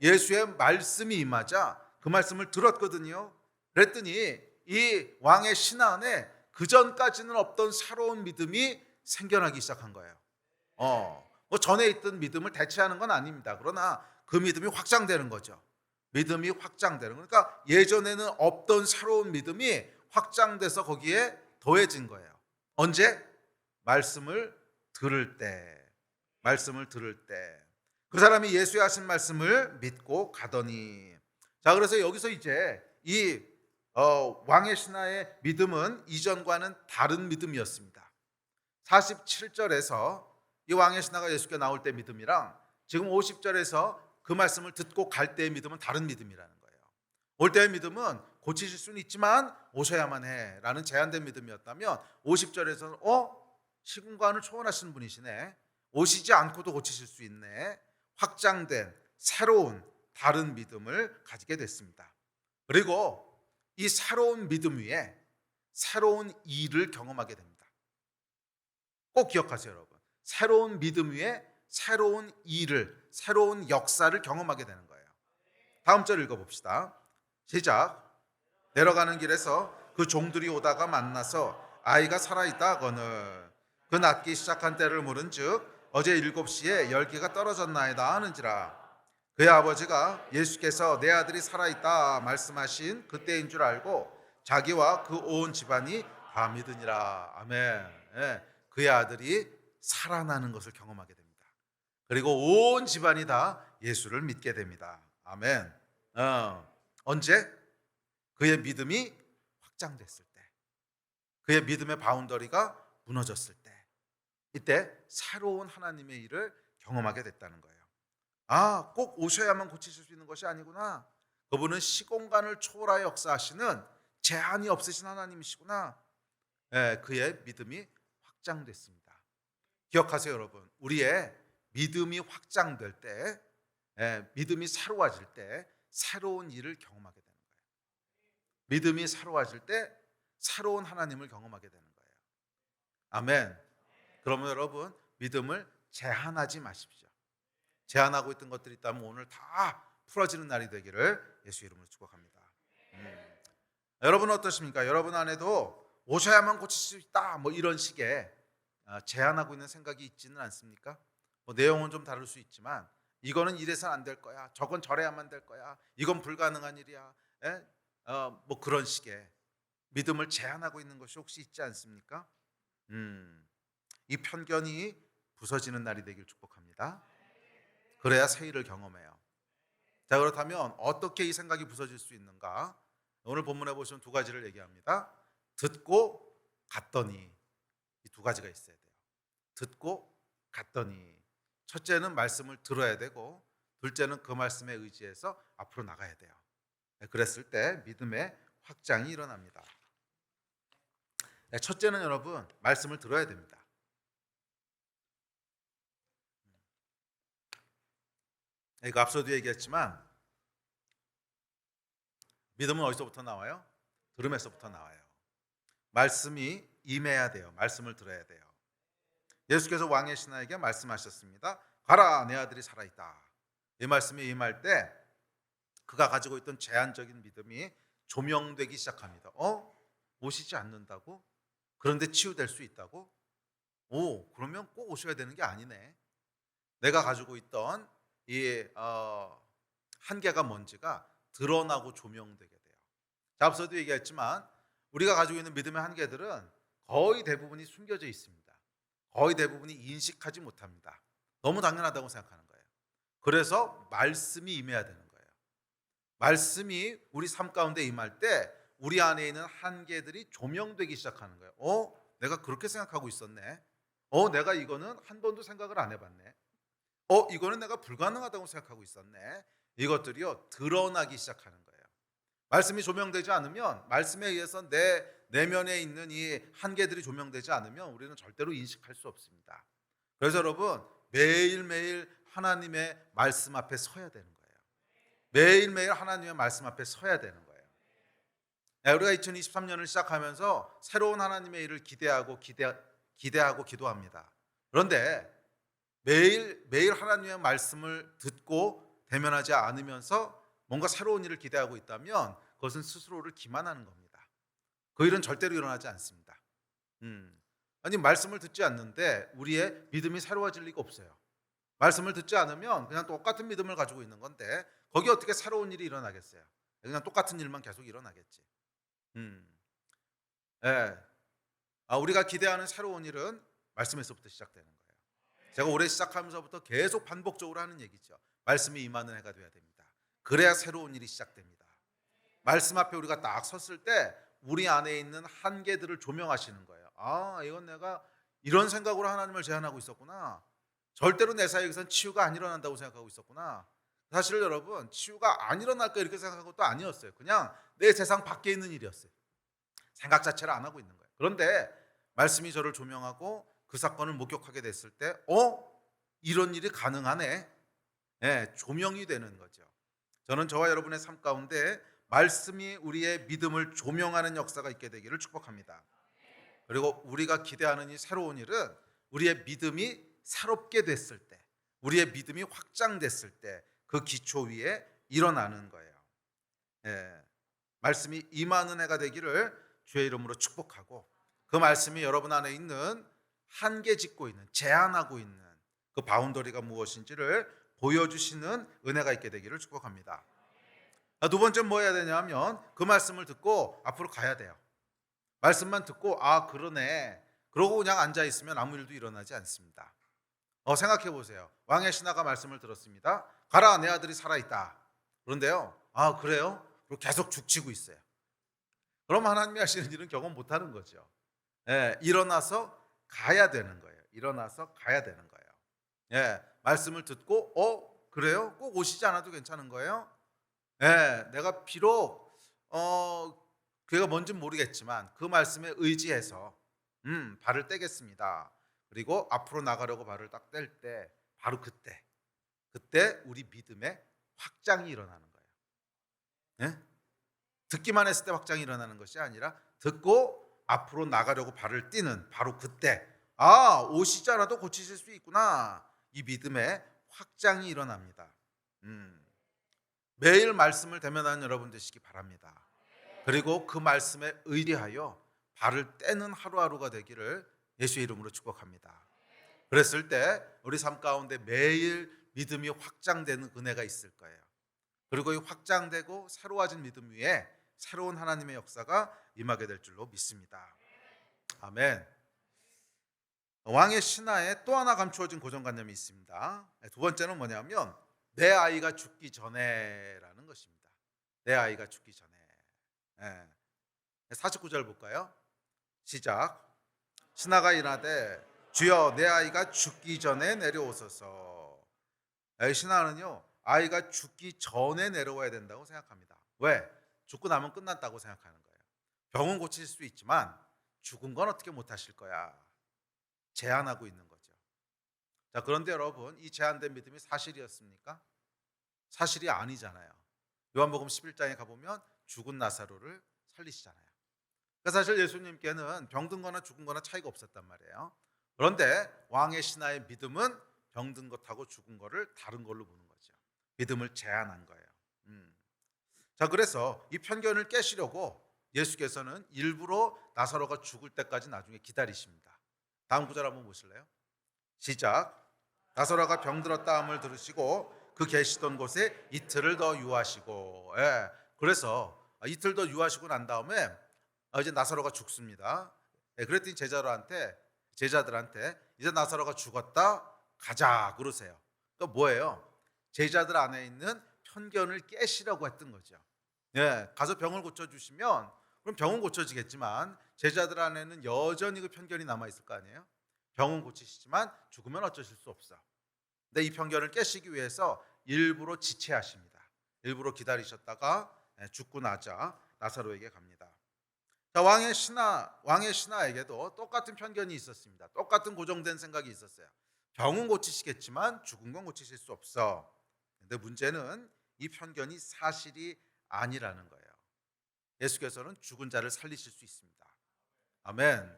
예수의 말씀이 임하자 그 말씀을 들었거든요. 그랬더니 이 왕의 신하 안에 그 전까지는 없던 새로운 믿음이 생겨나기 시작한 거예요. 전에 있던 믿음을 대체하는 건 아닙니다. 그러나 그 믿음이 확장되는 거죠. 믿음이 확장되는, 그러니까 예전에는 없던 새로운 믿음이 확장돼서 거기에 더해진 거예요. 언제? 말씀을 들을 때. 말씀을 들을 때. 그 사람이 예수의 하신 말씀을 믿고 가더니. 자, 그래서 여기서 이제 이 왕의 신하의 믿음은 이전과는 다른 믿음이었습니다. 47절에서 이 왕의 신하가 예수께 나올 때 믿음이랑 지금 50절에서 그 말씀을 듣고 갈 때의 믿음은 다른 믿음이라는 거예요. 올 때의 믿음은 고치실 수는 있지만 오셔야만 해라는 제한된 믿음이었다면 50절에서는 시공간을 초월하시는 분이시네, 오시지 않고도 고치실 수 있네, 확장된 새로운 다른 믿음을 가지게 됐습니다. 그리고 이 새로운 믿음 위에 새로운 일을 경험하게 됩니다. 꼭 기억하세요, 여러분. 새로운 믿음 위에 새로운 일을, 새로운 역사를 경험하게 되는 거예요. 다음 절 읽어봅시다. 시작. 내려가는 길에서 그 종들이 오다가 만나서 아이가 살아있다 하거늘 그 낫기 시작한 때를 물은즉 어제 7시에 열기가 떨어졌나이다 하는지라. 그의 아버지가 예수께서 내 아들이 살아있다 말씀하신 그때인 줄 알고 자기와 그 온 집안이 다 믿으니라. 아멘. 예, 그의 아들이 살아나는 것을 경험하게 됩니다. 그리고 온 집안이 다 예수를 믿게 됩니다. 아멘. 언제? 그의 믿음이 확장됐을 때, 그의 믿음의 바운더리가 무너졌을 때, 이때 새로운 하나님의 일을 경험하게 됐다는 거예요. 꼭 오셔야만 고치실 수 있는 것이 아니구나. 그분은 시공간을 초월하여 역사하시는 제한이 없으신 하나님이시구나. 그의 믿음이 확장됐습니다. 기억하세요, 여러분. 우리의 믿음이 확장될 때, 믿음이 새로워질 때 새로운 일을 경험하게 되는 거예요. 믿음이 새로워질 때 새로운 하나님을 경험하게 되는 거예요. 아멘. 그러면 여러분, 믿음을 제한하지 마십시오. 제한하고 있던 것들이 있다면 오늘 다 풀어지는 날이 되기를 예수 이름으로 축복합니다. 여러분은 어떠십니까? 여러분 안에도 오셔야만 고칠 수 있다 이런 식의 제한하고 있는 생각이 있지는 않습니까? 내용은 좀 다를 수 있지만 이거는 이래서는 안 될 거야, 저건 저래야만 될 거야, 이건 불가능한 일이야, 그런 식의 믿음을 제한하고 있는 것이 혹시 있지 않습니까? 이 편견이 부서지는 날이 되길 축복합니다. 그래야 새 일을 경험해요. 자, 그렇다면 어떻게 이 생각이 부서질 수 있는가? 오늘 본문에 보시면 두 가지를 얘기합니다. 듣고 갔더니, 이 두 가지가 있어야 돼요. 듣고 갔더니, 첫째는 말씀을 들어야 되고 둘째는 그 말씀에 의지해서 앞으로 나가야 돼요. 그랬을 때 믿음의 확장이 일어납니다. 첫째는 여러분, 말씀을 들어야 됩니다. 이거 앞서도 얘기했지만 믿음은 어디서부터 나와요? 들음에서부터 나와요. 말씀이 임해야 돼요. 말씀을 들어야 돼요. 예수께서 왕의 신하에게 말씀하셨습니다. 가라, 내 아들이 살아있다. 이 말씀이 임할 때 그가 가지고 있던 제한적인 믿음이 조명되기 시작합니다. 오시지 않는다고? 그런데 치유될 수 있다고? 그러면 꼭 오셔야 되는 게 아니네. 내가 가지고 있던 이 한계가 뭔지가 드러나고 조명되게 돼요. 자, 앞서도 얘기했지만 우리가 가지고 있는 믿음의 한계들은 거의 대부분이 숨겨져 있습니다. 거의 대부분이 인식하지 못합니다. 너무 당연하다고 생각하는 거예요. 그래서 말씀이 임해야 되는 거예요. 말씀이 우리 삶 가운데 임할 때 우리 안에 있는 한계들이 조명되기 시작하는 거예요. 내가 그렇게 생각하고 있었네. 내가 이거는 한 번도 생각을 안 해봤네. 이거는 내가 불가능하다고 생각하고 있었네. 이것들이요, 드러나기 시작하는 거예요. 말씀이 조명되지 않으면, 말씀에 의해서 내 내면에 있는 이 한계들이 조명되지 않으면 우리는 절대로 인식할 수 없습니다. 그래서 여러분, 매일매일 하나님의 말씀 앞에 서야 되는 거예요. 매일매일 하나님의 말씀 앞에 서야 되는 거예요. 우리가 2023년을 시작하면서 새로운 하나님의 일을 기대하고 기도합니다. 그런데 매일 하나님의 말씀을 듣고 대면하지 않으면서 뭔가 새로운 일을 기대하고 있다면 그것은 스스로를 기만하는 겁니다. 그 일은 절대로 일어나지 않습니다. 아니, 말씀을 듣지 않는데 우리의 믿음이 새로워질 리가 없어요. 말씀을 듣지 않으면 그냥 똑같은 믿음을 가지고 있는 건데 거기 어떻게 새로운 일이 일어나겠어요? 그냥 똑같은 일만 계속 일어나겠지. 음. 예. 우리가 기대하는 새로운 일은 말씀에서부터 시작되는 거예요. 제가 올해 시작하면서부터 계속 반복적으로 하는 얘기죠. 말씀이 임하는 해가 돼야 됩니다. 그래야 새로운 일이 시작됩니다. 말씀 앞에 우리가 딱 섰을 때 우리 안에 있는 한계들을 조명하시는 거예요. 이건 내가 이런 생각으로 하나님을 제안하고 있었구나. 절대로 내 사역에선 치유가 안 일어난다고 생각하고 있었구나. 사실 여러분, 치유가 안 일어날 거 이렇게 생각한 것도 아니었어요. 그냥 내 세상 밖에 있는 일이었어요. 생각 자체를 안 하고 있는 거예요. 그런데 말씀이 저를 조명하고 그 사건을 목격하게 됐을 때 이런 일이 가능하네. 조명이 되는 거죠. 저는 저와 여러분의 삶 가운데 말씀이 우리의 믿음을 조명하는 역사가 있게 되기를 축복합니다. 그리고 우리가 기대하는 이 새로운 일은 우리의 믿음이 새롭게 됐을 때, 우리의 믿음이 확장됐을 때 그 기초 위에 일어나는 거예요. 말씀이 임하는 해가 되기를 주의 이름으로 축복하고, 그 말씀이 여러분 안에 있는 한계 짓고 있는, 제한하고 있는 그 바운더리가 무엇인지를 보여주시는 은혜가 있게 되기를 축복합니다. 두 번째는 뭐 해야 되냐면 그 말씀을 듣고 앞으로 가야 돼요. 말씀만 듣고 그러네 그러고 그냥 앉아있으면 아무 일도 일어나지 않습니다. 생각해 보세요. 왕의 신하가 말씀을 들었습니다. 가라, 내 아들이 살아있다. 그런데요, 그래요? 그리고 계속 죽치고 있어요. 그럼 하나님이 하시는 일은 경험 못하는 거죠. 일어나서 가야 되는 거예요. 일어나서 가야 되는 거예요. 말씀을 듣고 그래요? 꼭 오시지 않아도 괜찮은 거예요? 내가 비록 그게 뭔지는 모르겠지만 그 말씀에 의지해서 발을 떼겠습니다. 그리고 앞으로 나가려고 발을 딱 뗄 때 바로 그때 우리 믿음의 확장이 일어나는 거예요. 듣기만 했을 때 확장이 일어나는 것이 아니라 듣고 앞으로 나가려고 발을 띄는 바로 그때 오시지 않아도 고치실 수 있구나, 이 믿음의 확장이 일어납니다. 매일 말씀을 대면하는 여러분 되시기 바랍니다. 그리고 그 말씀에 의리하여 발을 떼는 하루하루가 되기를 예수의 이름으로 축복합니다. 그랬을 때 우리 삶 가운데 매일 믿음이 확장되는 은혜가 있을 거예요. 그리고 이 확장되고 새로워진 믿음 위에 새로운 하나님의 역사가 임하게 될 줄로 믿습니다. 아멘. 왕의 신하에 또 하나 감추어진 고정관념이 있습니다. 두 번째는 뭐냐면 내 아이가 죽기 전에라는 것입니다. 내 아이가 죽기 전에. 49절 볼까요? 시작. 신하가 일하되 주여, 내 아이가 죽기 전에 내려오소서. 신하는요, 아이가 죽기 전에 내려와야 된다고 생각합니다. 왜? 죽고 나면 끝났다고 생각하는 거예요. 병은 고칠 수 있지만 죽은 건 어떻게 못하실 거야, 제한하고 있는 거죠. 자, 그런데 여러분, 이 제한된 믿음이 사실이었습니까? 사실이 아니잖아요. 요한복음 11장에 가보면 죽은 나사로를 살리시잖아요. 그러니까 사실 예수님께는 병든 거나 죽은 거나 차이가 없었단 말이에요. 그런데 왕의 신하의 믿음은 병든 것하고 죽은 거를 다른 걸로 보는 거죠. 믿음을 제한한 거예요. 자, 그래서 이 편견을 깨시려고 예수께서는 일부러 나사로가 죽을 때까지 나중에 기다리십니다. 다음 구절 한번 보실래요? 시작. 나사로가 병들었다 함을 들으시고 그 계시던 곳에 이틀을 더 유하시고. 그래서 이틀 더 유하시고 난 다음에 이제 나사로가 죽습니다. 그랬더니 제자들한테 이제 나사로가 죽었다, 가자 그러세요. 그러니까 뭐예요? 제자들 안에 있는 편견을 깨시려고 했던 거죠. 가서 병을 고쳐주시면 그럼 병은 고쳐지겠지만 제자들 안에는 여전히 그 편견이 남아있을 거 아니에요. 병은 고치시지만 죽으면 어쩌실 수 없어. 근데 이 편견을 깨시기 위해서 일부러 지체하십니다. 일부러 기다리셨다가 죽고 나자 나사로에게 갑니다. 자, 왕의 신하에게도 똑같은 편견이 있었습니다. 똑같은 고정된 생각이 있었어요. 병은 고치시겠지만 죽은 건 고치실 수 없어. 근데 문제는 이 편견이 사실이 아니라는 거예요. 예수께서는 죽은 자를 살리실 수 있습니다. 아멘.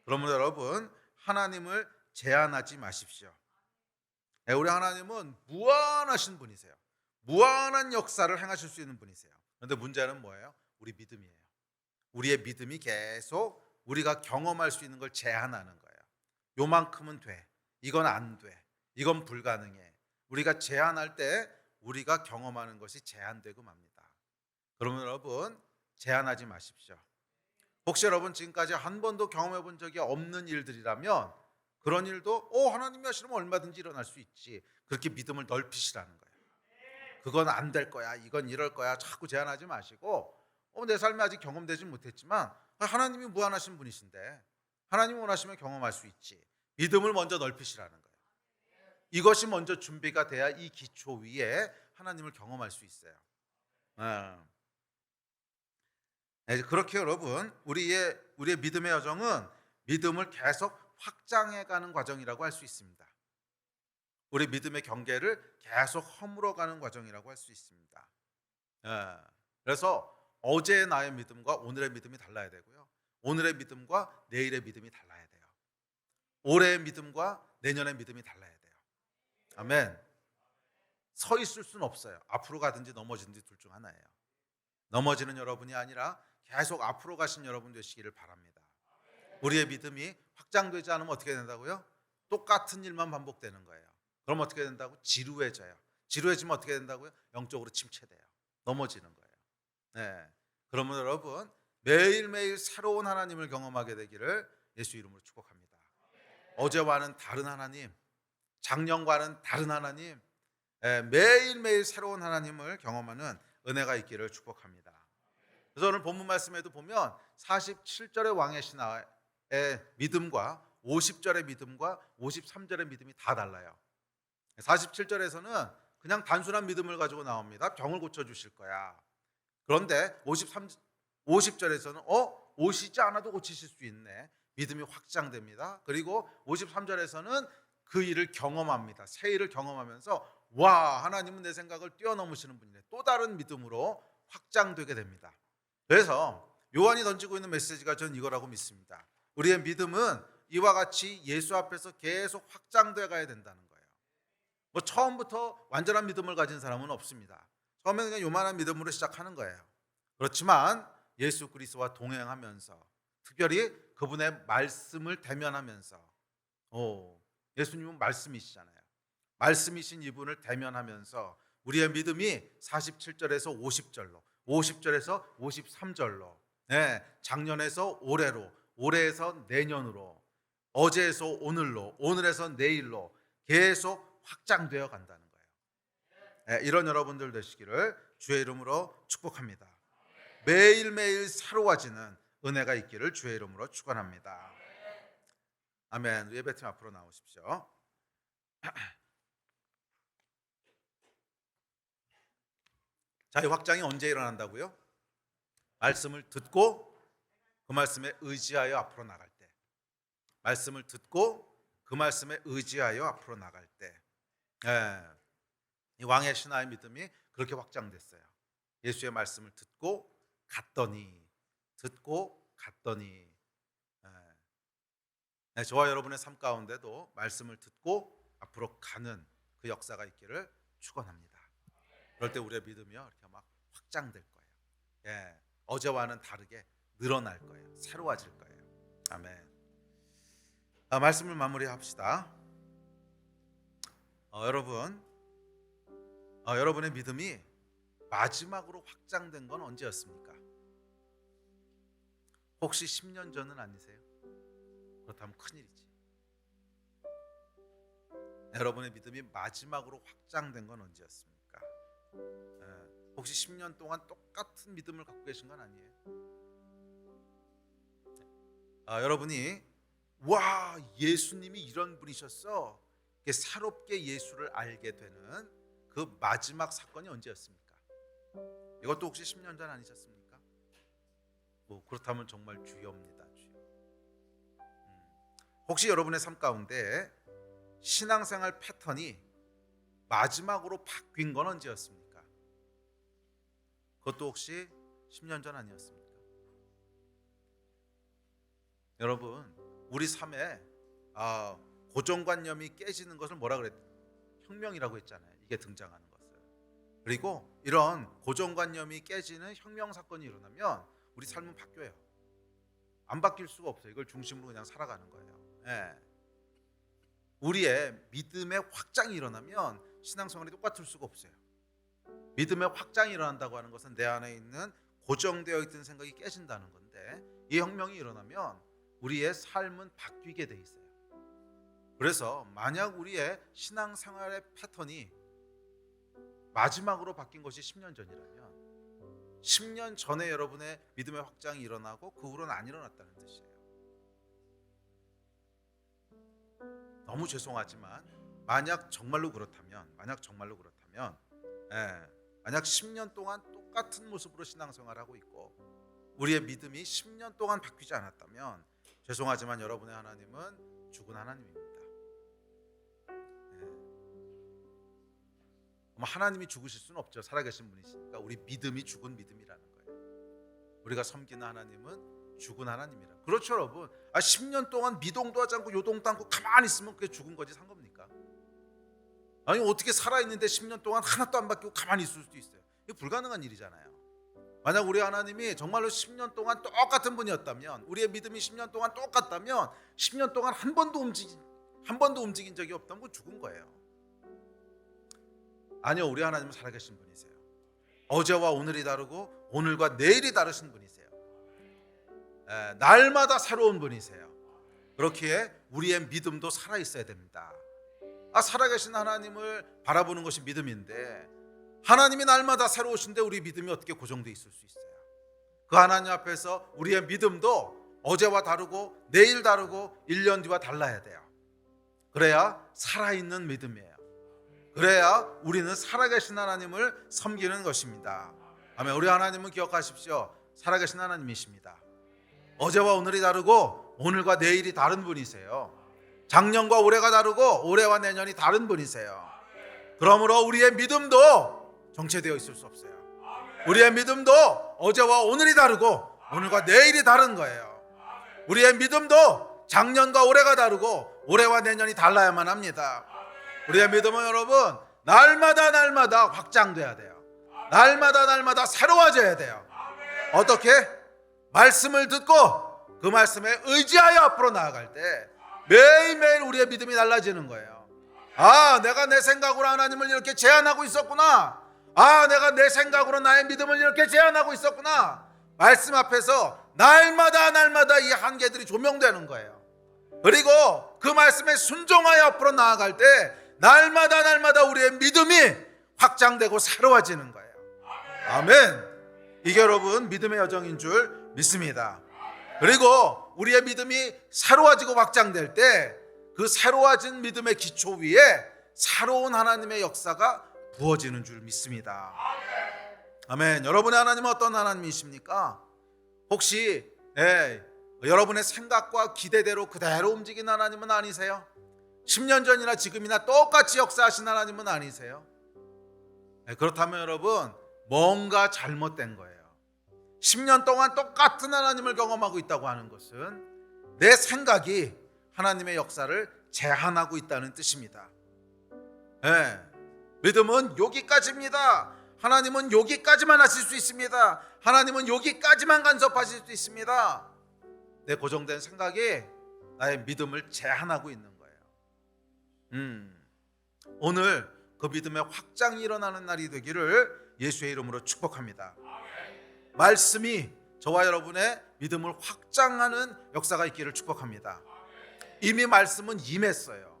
그러므로 여러분, 하나님을 제한하지 마십시오. 우리 하나님은 무한하신 분이세요. 무한한 역사를 행하실 수 있는 분이세요. 그런데 문제는 뭐예요? 우리 믿음이에요. 우리의 믿음이 계속 우리가 경험할 수 있는 걸 제한하는 거예요. 요만큼은 돼, 이건 안 돼, 이건 불가능해. 우리가 제한할 때 우리가 경험하는 것이 제한되고 맙니다. 그러면 여러분 제한하지 마십시오. 혹시 여러분 지금까지 한 번도 경험해 본 적이 없는 일들이라면 그런 일도 하나님이 하시면 얼마든지 일어날 수 있지. 그렇게 믿음을 넓히시라는 거예요. 그건 안 될 거야. 이건 이럴 거야. 자꾸 제한하지 마시고 내 삶에 아직 경험되지 못했지만 하나님이 무한하신 분이신데 하나님이 원하시면 경험할 수 있지. 믿음을 먼저 넓히시라는 거예요. 이것이 먼저 준비가 돼야 이 기초 위에 하나님을 경험할 수 있어요. 그렇게 여러분 우리의 믿음의 여정은 믿음을 계속 확장해가는 과정이라고 할 수 있습니다. 우리 믿음의 경계를 계속 허물어가는 과정이라고 할 수 있습니다. 그래서 어제의 나의 믿음과 오늘의 믿음이 달라야 되고요. 오늘의 믿음과 내일의 믿음이 달라야 돼요. 올해의 믿음과 내년의 믿음이 달라야 돼요. 아멘. 서 있을 수는 없어요. 앞으로 가든지 넘어지든지 둘 중 하나예요. 넘어지는 여러분이 아니라 계속 앞으로 가신 여러분 되시기를 바랍니다. 우리의 믿음이 확장되지 않으면 어떻게 된다고요? 똑같은 일만 반복되는 거예요. 그럼 어떻게 된다고? 지루해져요. 지루해지면 어떻게 된다고요? 영적으로 침체돼요. 넘어지는 거예요. 그러면 여러분 매일매일 새로운 하나님을 경험하게 되기를 예수 이름으로 축복합니다. 어제와는 다른 하나님, 작년과는 다른 하나님, 매일매일 새로운 하나님을 경험하는 은혜가 있기를 축복합니다. 그래서 오늘 본문 말씀에도 보면 47절의 왕의 신하의 믿음과 50절의 믿음과 53절의 믿음이 다 달라요. 47절에서는 그냥 단순한 믿음을 가지고 나옵니다. 병을 고쳐주실 거야. 그런데 50절에서는 오시지 않아도 고치실 수 있네. 믿음이 확장됩니다. 그리고 53절에서는 그 일을 경험합니다. 새 일을 경험하면서 와, 하나님은 내 생각을 뛰어넘으시는 분이네. 또 다른 믿음으로 확장되게 됩니다. 그래서 요한이 던지고 있는 메시지가 저는 이거라고 믿습니다. 우리의 믿음은 이와 같이 예수 앞에서 계속 확장돼 가야 된다는 거예요. 처음부터 완전한 믿음을 가진 사람은 없습니다. 처음에는 그냥 요만한 믿음으로 시작하는 거예요. 그렇지만 예수 그리스도와 동행하면서 특별히 그분의 말씀을 대면하면서 예수님은 말씀이시잖아요. 말씀이신 이분을 대면하면서 우리의 믿음이 47절에서 50절로 50절에서 53절로 작년에서 올해로 올해에서 내년으로 어제에서 오늘로 오늘에서 내일로 계속 확장되어 간다는 거예요. 이런 여러분들 되시기를 주의 이름으로 축복합니다. 매일매일 새로워지는 은혜가 있기를 주의 이름으로 축원합니다. 아멘. 예배팀 앞으로 나오십시오. 자, 이 확장이 언제 일어난다고요? 말씀을 듣고 그 말씀에 의지하여 앞으로 나갈 때, 말씀을 듣고 그 말씀에 의지하여 앞으로 나갈 때, 이 왕의 신하의 믿음이 그렇게 확장됐어요. 예수의 말씀을 듣고 갔더니 저와 여러분의 삶 가운데도 말씀을 듣고 앞으로 가는 그 역사가 있기를 축원합니다. 그럴 때 우리의 믿음이요 이렇게 막 확장될 거예요. 어제와는 다르게 늘어날 거예요. 새로워질 거예요. 아멘. 말씀을 마무리합시다. 여러분의 믿음이 마지막으로 확장된 건 언제였습니까? 혹시 10년 전은 아니세요? 그렇다면 큰일이지. 여러분의 믿음이 마지막으로 확장된 건 언제였습니까? 혹시 10년 동안 똑같은 믿음을 갖고 계신 건 아니에요? 여러분이 와, 예수님이 이런 분이셨어, 새롭게 예수를 알게 되는 그 마지막 사건이 언제였습니까? 이것도 혹시 10년 전 아니셨습니까? 그렇다면 정말 주여입니다. 주여. 혹시 여러분의 삶 가운데 신앙생활 패턴이 마지막으로 바뀐 건 언제였습니까? 그것도 혹시 10년 전 아니었습니까? 여러분, 우리 삶에 고정관념이 깨지는 것을 뭐라 그랬죠? 혁명이라고 했잖아요. 이게 등장하는 것을. 그리고 이런 고정관념이 깨지는 혁명 사건이 일어나면 우리 삶은 바뀌어요. 안 바뀔 수가 없어요. 이걸 중심으로 그냥 살아가는 거예요. 우리의 믿음의 확장이 일어나면 신앙생활이 똑같을 수가 없어요. 믿음의 확장이 일어난다고 하는 것은 내 안에 있는 고정되어 있던 생각이 깨진다는 건데, 이 혁명이 일어나면 우리의 삶은 바뀌게 돼 있어요. 그래서 만약 우리의 신앙생활의 패턴이 마지막으로 바뀐 것이 10년 전이라면 10년 전에 여러분의 믿음의 확장이 일어나고 그 후로는 안 일어났다는 뜻이에요. 너무 죄송하지만 만약 정말로 그렇다면 만약 10년 동안 똑같은 모습으로 신앙생활하고 있고 우리의 믿음이 10년 동안 바뀌지 않았다면 죄송하지만 여러분의 하나님은 죽은 하나님입니다. 하나님이 죽으실 수는 없죠. 살아계신 분이시니까. 우리 믿음이 죽은 믿음이라는 거예요. 우리가 섬기는 하나님은 죽은 하나님이라. 그렇죠 여러분. 10년 동안 미동도 하지 않고 요동도 않고 가만히 있으면 그게 죽은 거지 산 겁니까? 아니 어떻게 살아있는데 10년 동안 하나도 안 바뀌고 가만히 있을 수도 있어요. 이거 불가능한 일이잖아요. 만약 우리 하나님이 정말로 10년 동안 똑같은 분이었다면, 우리의 믿음이 10년 동안 똑같다면 10년 동안 한 번도 움직인 적이 없다면 그거 죽은 거예요. 아니요, 우리 하나님은 살아계신 분이세요. 어제와 오늘이 다르고 오늘과 내일이 다르신 분이세요. 날마다 새로운 분이세요. 그렇기에 우리의 믿음도 살아있어야 됩니다. 살아계신 하나님을 바라보는 것이 믿음인데, 하나님이 날마다 새로우신데 우리 믿음이 어떻게 고정되어 있을 수 있어요? 그 하나님 앞에서 우리의 믿음도 어제와 다르고 내일 다르고 1년 뒤와 달라야 돼요. 그래야 살아있는 믿음이에요. 그래야 우리는 살아계신 하나님을 섬기는 것입니다. 아멘. 우리 하나님은 기억하십시오. 살아계신 하나님이십니다. 어제와 오늘이 다르고 오늘과 내일이 다른 분이세요. 작년과 올해가 다르고 올해와 내년이 다른 분이세요. 그러므로 우리의 믿음도 정체되어 있을 수 없어요. 우리의 믿음도 어제와 오늘이 다르고 오늘과 내일이 다른 거예요. 우리의 믿음도 작년과 올해가 다르고 올해와 내년이 달라야만 합니다. 우리의 믿음은 여러분 날마다 확장돼야 돼요. 날마다 새로워져야 돼요. 어떻게? 말씀을 듣고 그 말씀에 의지하여 앞으로 나아갈 때 매일매일 우리의 믿음이 달라지는 거예요. 내가 내 생각으로 하나님을 이렇게 제한하고 있었구나. 내가 내 생각으로 나의 믿음을 이렇게 제한하고 있었구나. 말씀 앞에서 날마다 이 한계들이 조명되는 거예요. 그리고 그 말씀에 순종하여 앞으로 나아갈 때 날마다 우리의 믿음이 확장되고 새로워지는 거예요. 아멘. 이게 여러분 믿음의 여정인 줄 믿습니다. 그리고 우리의 믿음이 새로워지고 확장될 때 그 새로워진 믿음의 기초 위에 새로운 하나님의 역사가 부어지는 줄 믿습니다. 아멘. 여러분의 하나님은 어떤 하나님이십니까? 혹시 여러분의 생각과 기대대로 그대로 움직이는 하나님은 아니세요? 10년 전이나 지금이나 똑같이 역사하신 하나님은 아니세요? 그렇다면 여러분 뭔가 잘못된 거예요. 10년 동안 똑같은 하나님을 경험하고 있다고 하는 것은 내 생각이 하나님의 역사를 제한하고 있다는 뜻입니다. 믿음은 여기까지입니다. 하나님은 여기까지만 하실 수 있습니다. 하나님은 여기까지만 간섭하실 수 있습니다. 내 고정된 생각이 나의 믿음을 제한하고 있는 거예요. 오늘 그 믿음의 확장이 일어나는 날이 되기를 예수의 이름으로 축복합니다. 말씀이 저와 여러분의 믿음을 확장하는 역사가 있기를 축복합니다. 이미 말씀은 임했어요.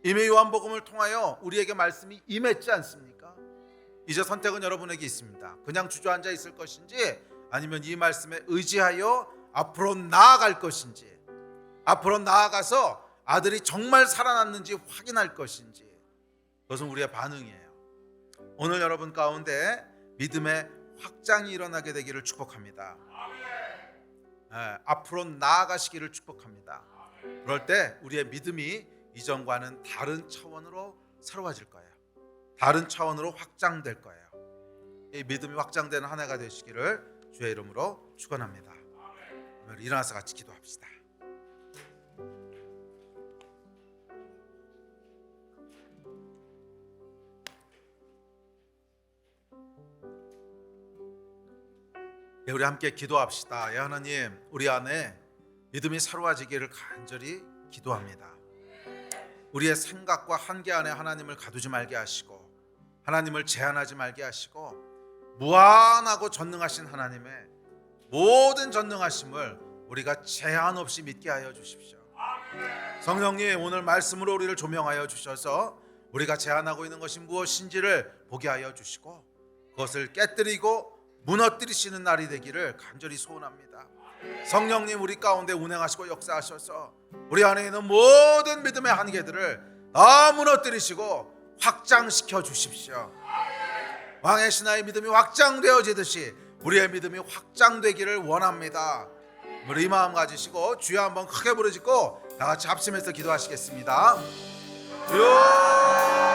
이미 요한복음을 통하여 우리에게 말씀이 임했지 않습니까? 이제 선택은 여러분에게 있습니다. 그냥 주저앉아 있을 것인지 아니면 이 말씀에 의지하여 앞으로 나아갈 것인지, 앞으로 나아가서 아들이 정말 살아났는지 확인할 것인지, 그것은 우리의 반응이에요. 오늘 여러분 가운데 믿음의 확장이 일어나게 되기를 축복합니다. 앞으로 나아가시기를 축복합니다. 그럴 때 우리의 믿음이 이전과는 다른 차원으로 새로워질 거예요. 다른 차원으로 확장될 거예요. 이 믿음이 확장되는 한 해가 되시기를 주의 이름으로 축원합니다. 오늘 일어나서 같이 기도합시다. 우리 함께 기도합시다. 하나님, 우리 안에 믿음이 새로워지기를 간절히 기도합니다. 우리의 생각과 한계 안에 하나님을 가두지 말게 하시고 하나님을 제한하지 말게 하시고 무한하고 전능하신 하나님의 모든 전능하심을 우리가 제한 없이 믿게 하여 주십시오. 성령님, 오늘 말씀으로 우리를 조명하여 주셔서 우리가 제한하고 있는 것이 무엇인지를 보게 하여 주시고 그것을 깨뜨리고 무너뜨리시는 날이 되기를 간절히 소원합니다. 성령님, 우리 가운데 운행하시고 역사하셔서 우리 안에 있는 모든 믿음의 한계들을 다 무너뜨리시고 확장시켜 주십시오. 왕의 신하의 믿음이 확장되어지듯이 우리의 믿음이 확장되기를 원합니다. 우리 이 마음 가지시고 주여 한번 크게 부르짖고 다 같이 합심해서 기도하시겠습니다. 주여!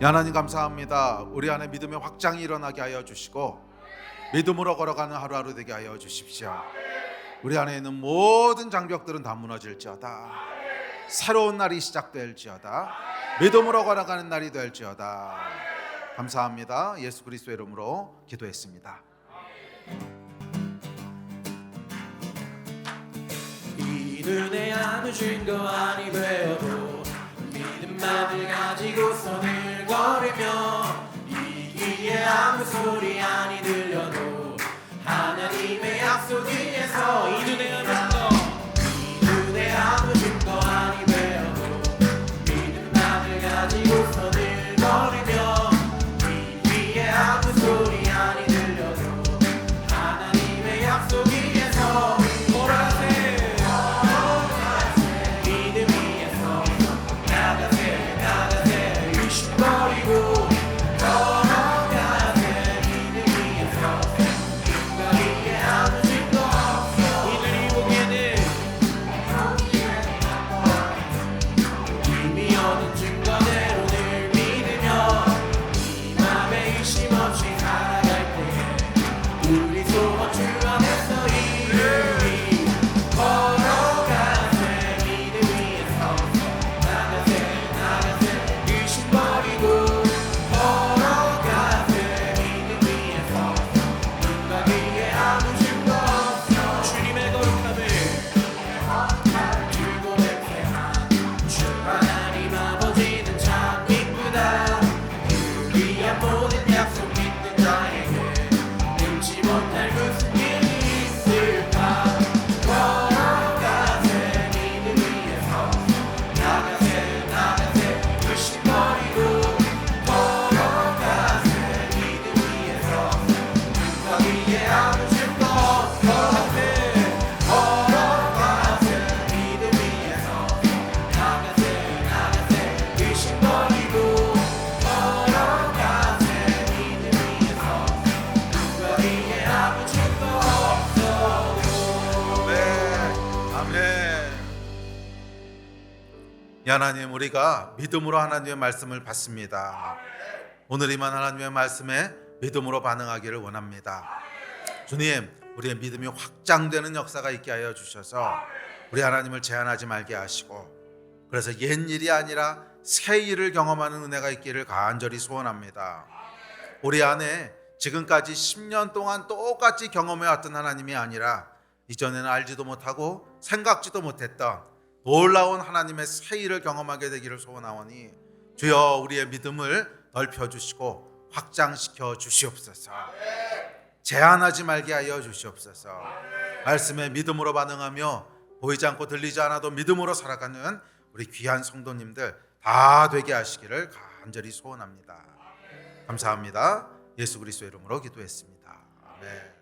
하나님 감사합니다. 우리 안에 믿음의 확장이 일어나게 하여 주시고 믿음으로 걸어가는 하루하루 되게 하여 주십시오. 우리 안에 있는 모든 장벽들은 다 무너질지어다. 새로운 날이 시작될지어다. 믿음으로 걸어가는 날이 될지어다. 감사합니다. 예수 그리스도의 이름으로 기도했습니다. 이 눈에 아무 증거 아니 되어도 믿음만을 가지고 손을 거리며 이 귀에 아무 소리 아니 들려도 하나님의 약속 위에서 이 눈에 아무 증거 이 눈에 아무 증거 아니 되어도 믿음만을 가지고 손을 거리며 이 귀에 아무 소리 아니 들려도 하나님의 약속 위에서 아멘. 하나님, 우리가 믿음으로 하나님의 말씀을 받습니다. 오늘 임한 하나님의 말씀에 믿음으로 반응하기를 원합니다. 주님, 우리의 믿음이 확장되는 역사가 있게 하여 주셔서 우리 하나님을 제한하지 말게 하시고, 그래서 옛일이 아니라 새일을 경험하는 은혜가 있기를 간절히 소원합니다. 우리 안에 지금까지 10년 동안 똑같이 경험해왔던 하나님이 아니라 이전에는 알지도 못하고 생각지도 못했던 놀라운 하나님의 새일을 경험하게 되기를 소원하오니, 주여 우리의 믿음을 넓혀주시고 확장시켜 주시옵소서. 제한하지 말게 하여 주시옵소서. 말씀에 믿음으로 반응하며 보이지 않고 들리지 않아도 믿음으로 살아가는 우리 귀한 성도님들 다 되게 하시기를 간절히 소원합니다. 감사합니다. 예수 그리스도의 이름으로 기도했습니다. 아멘.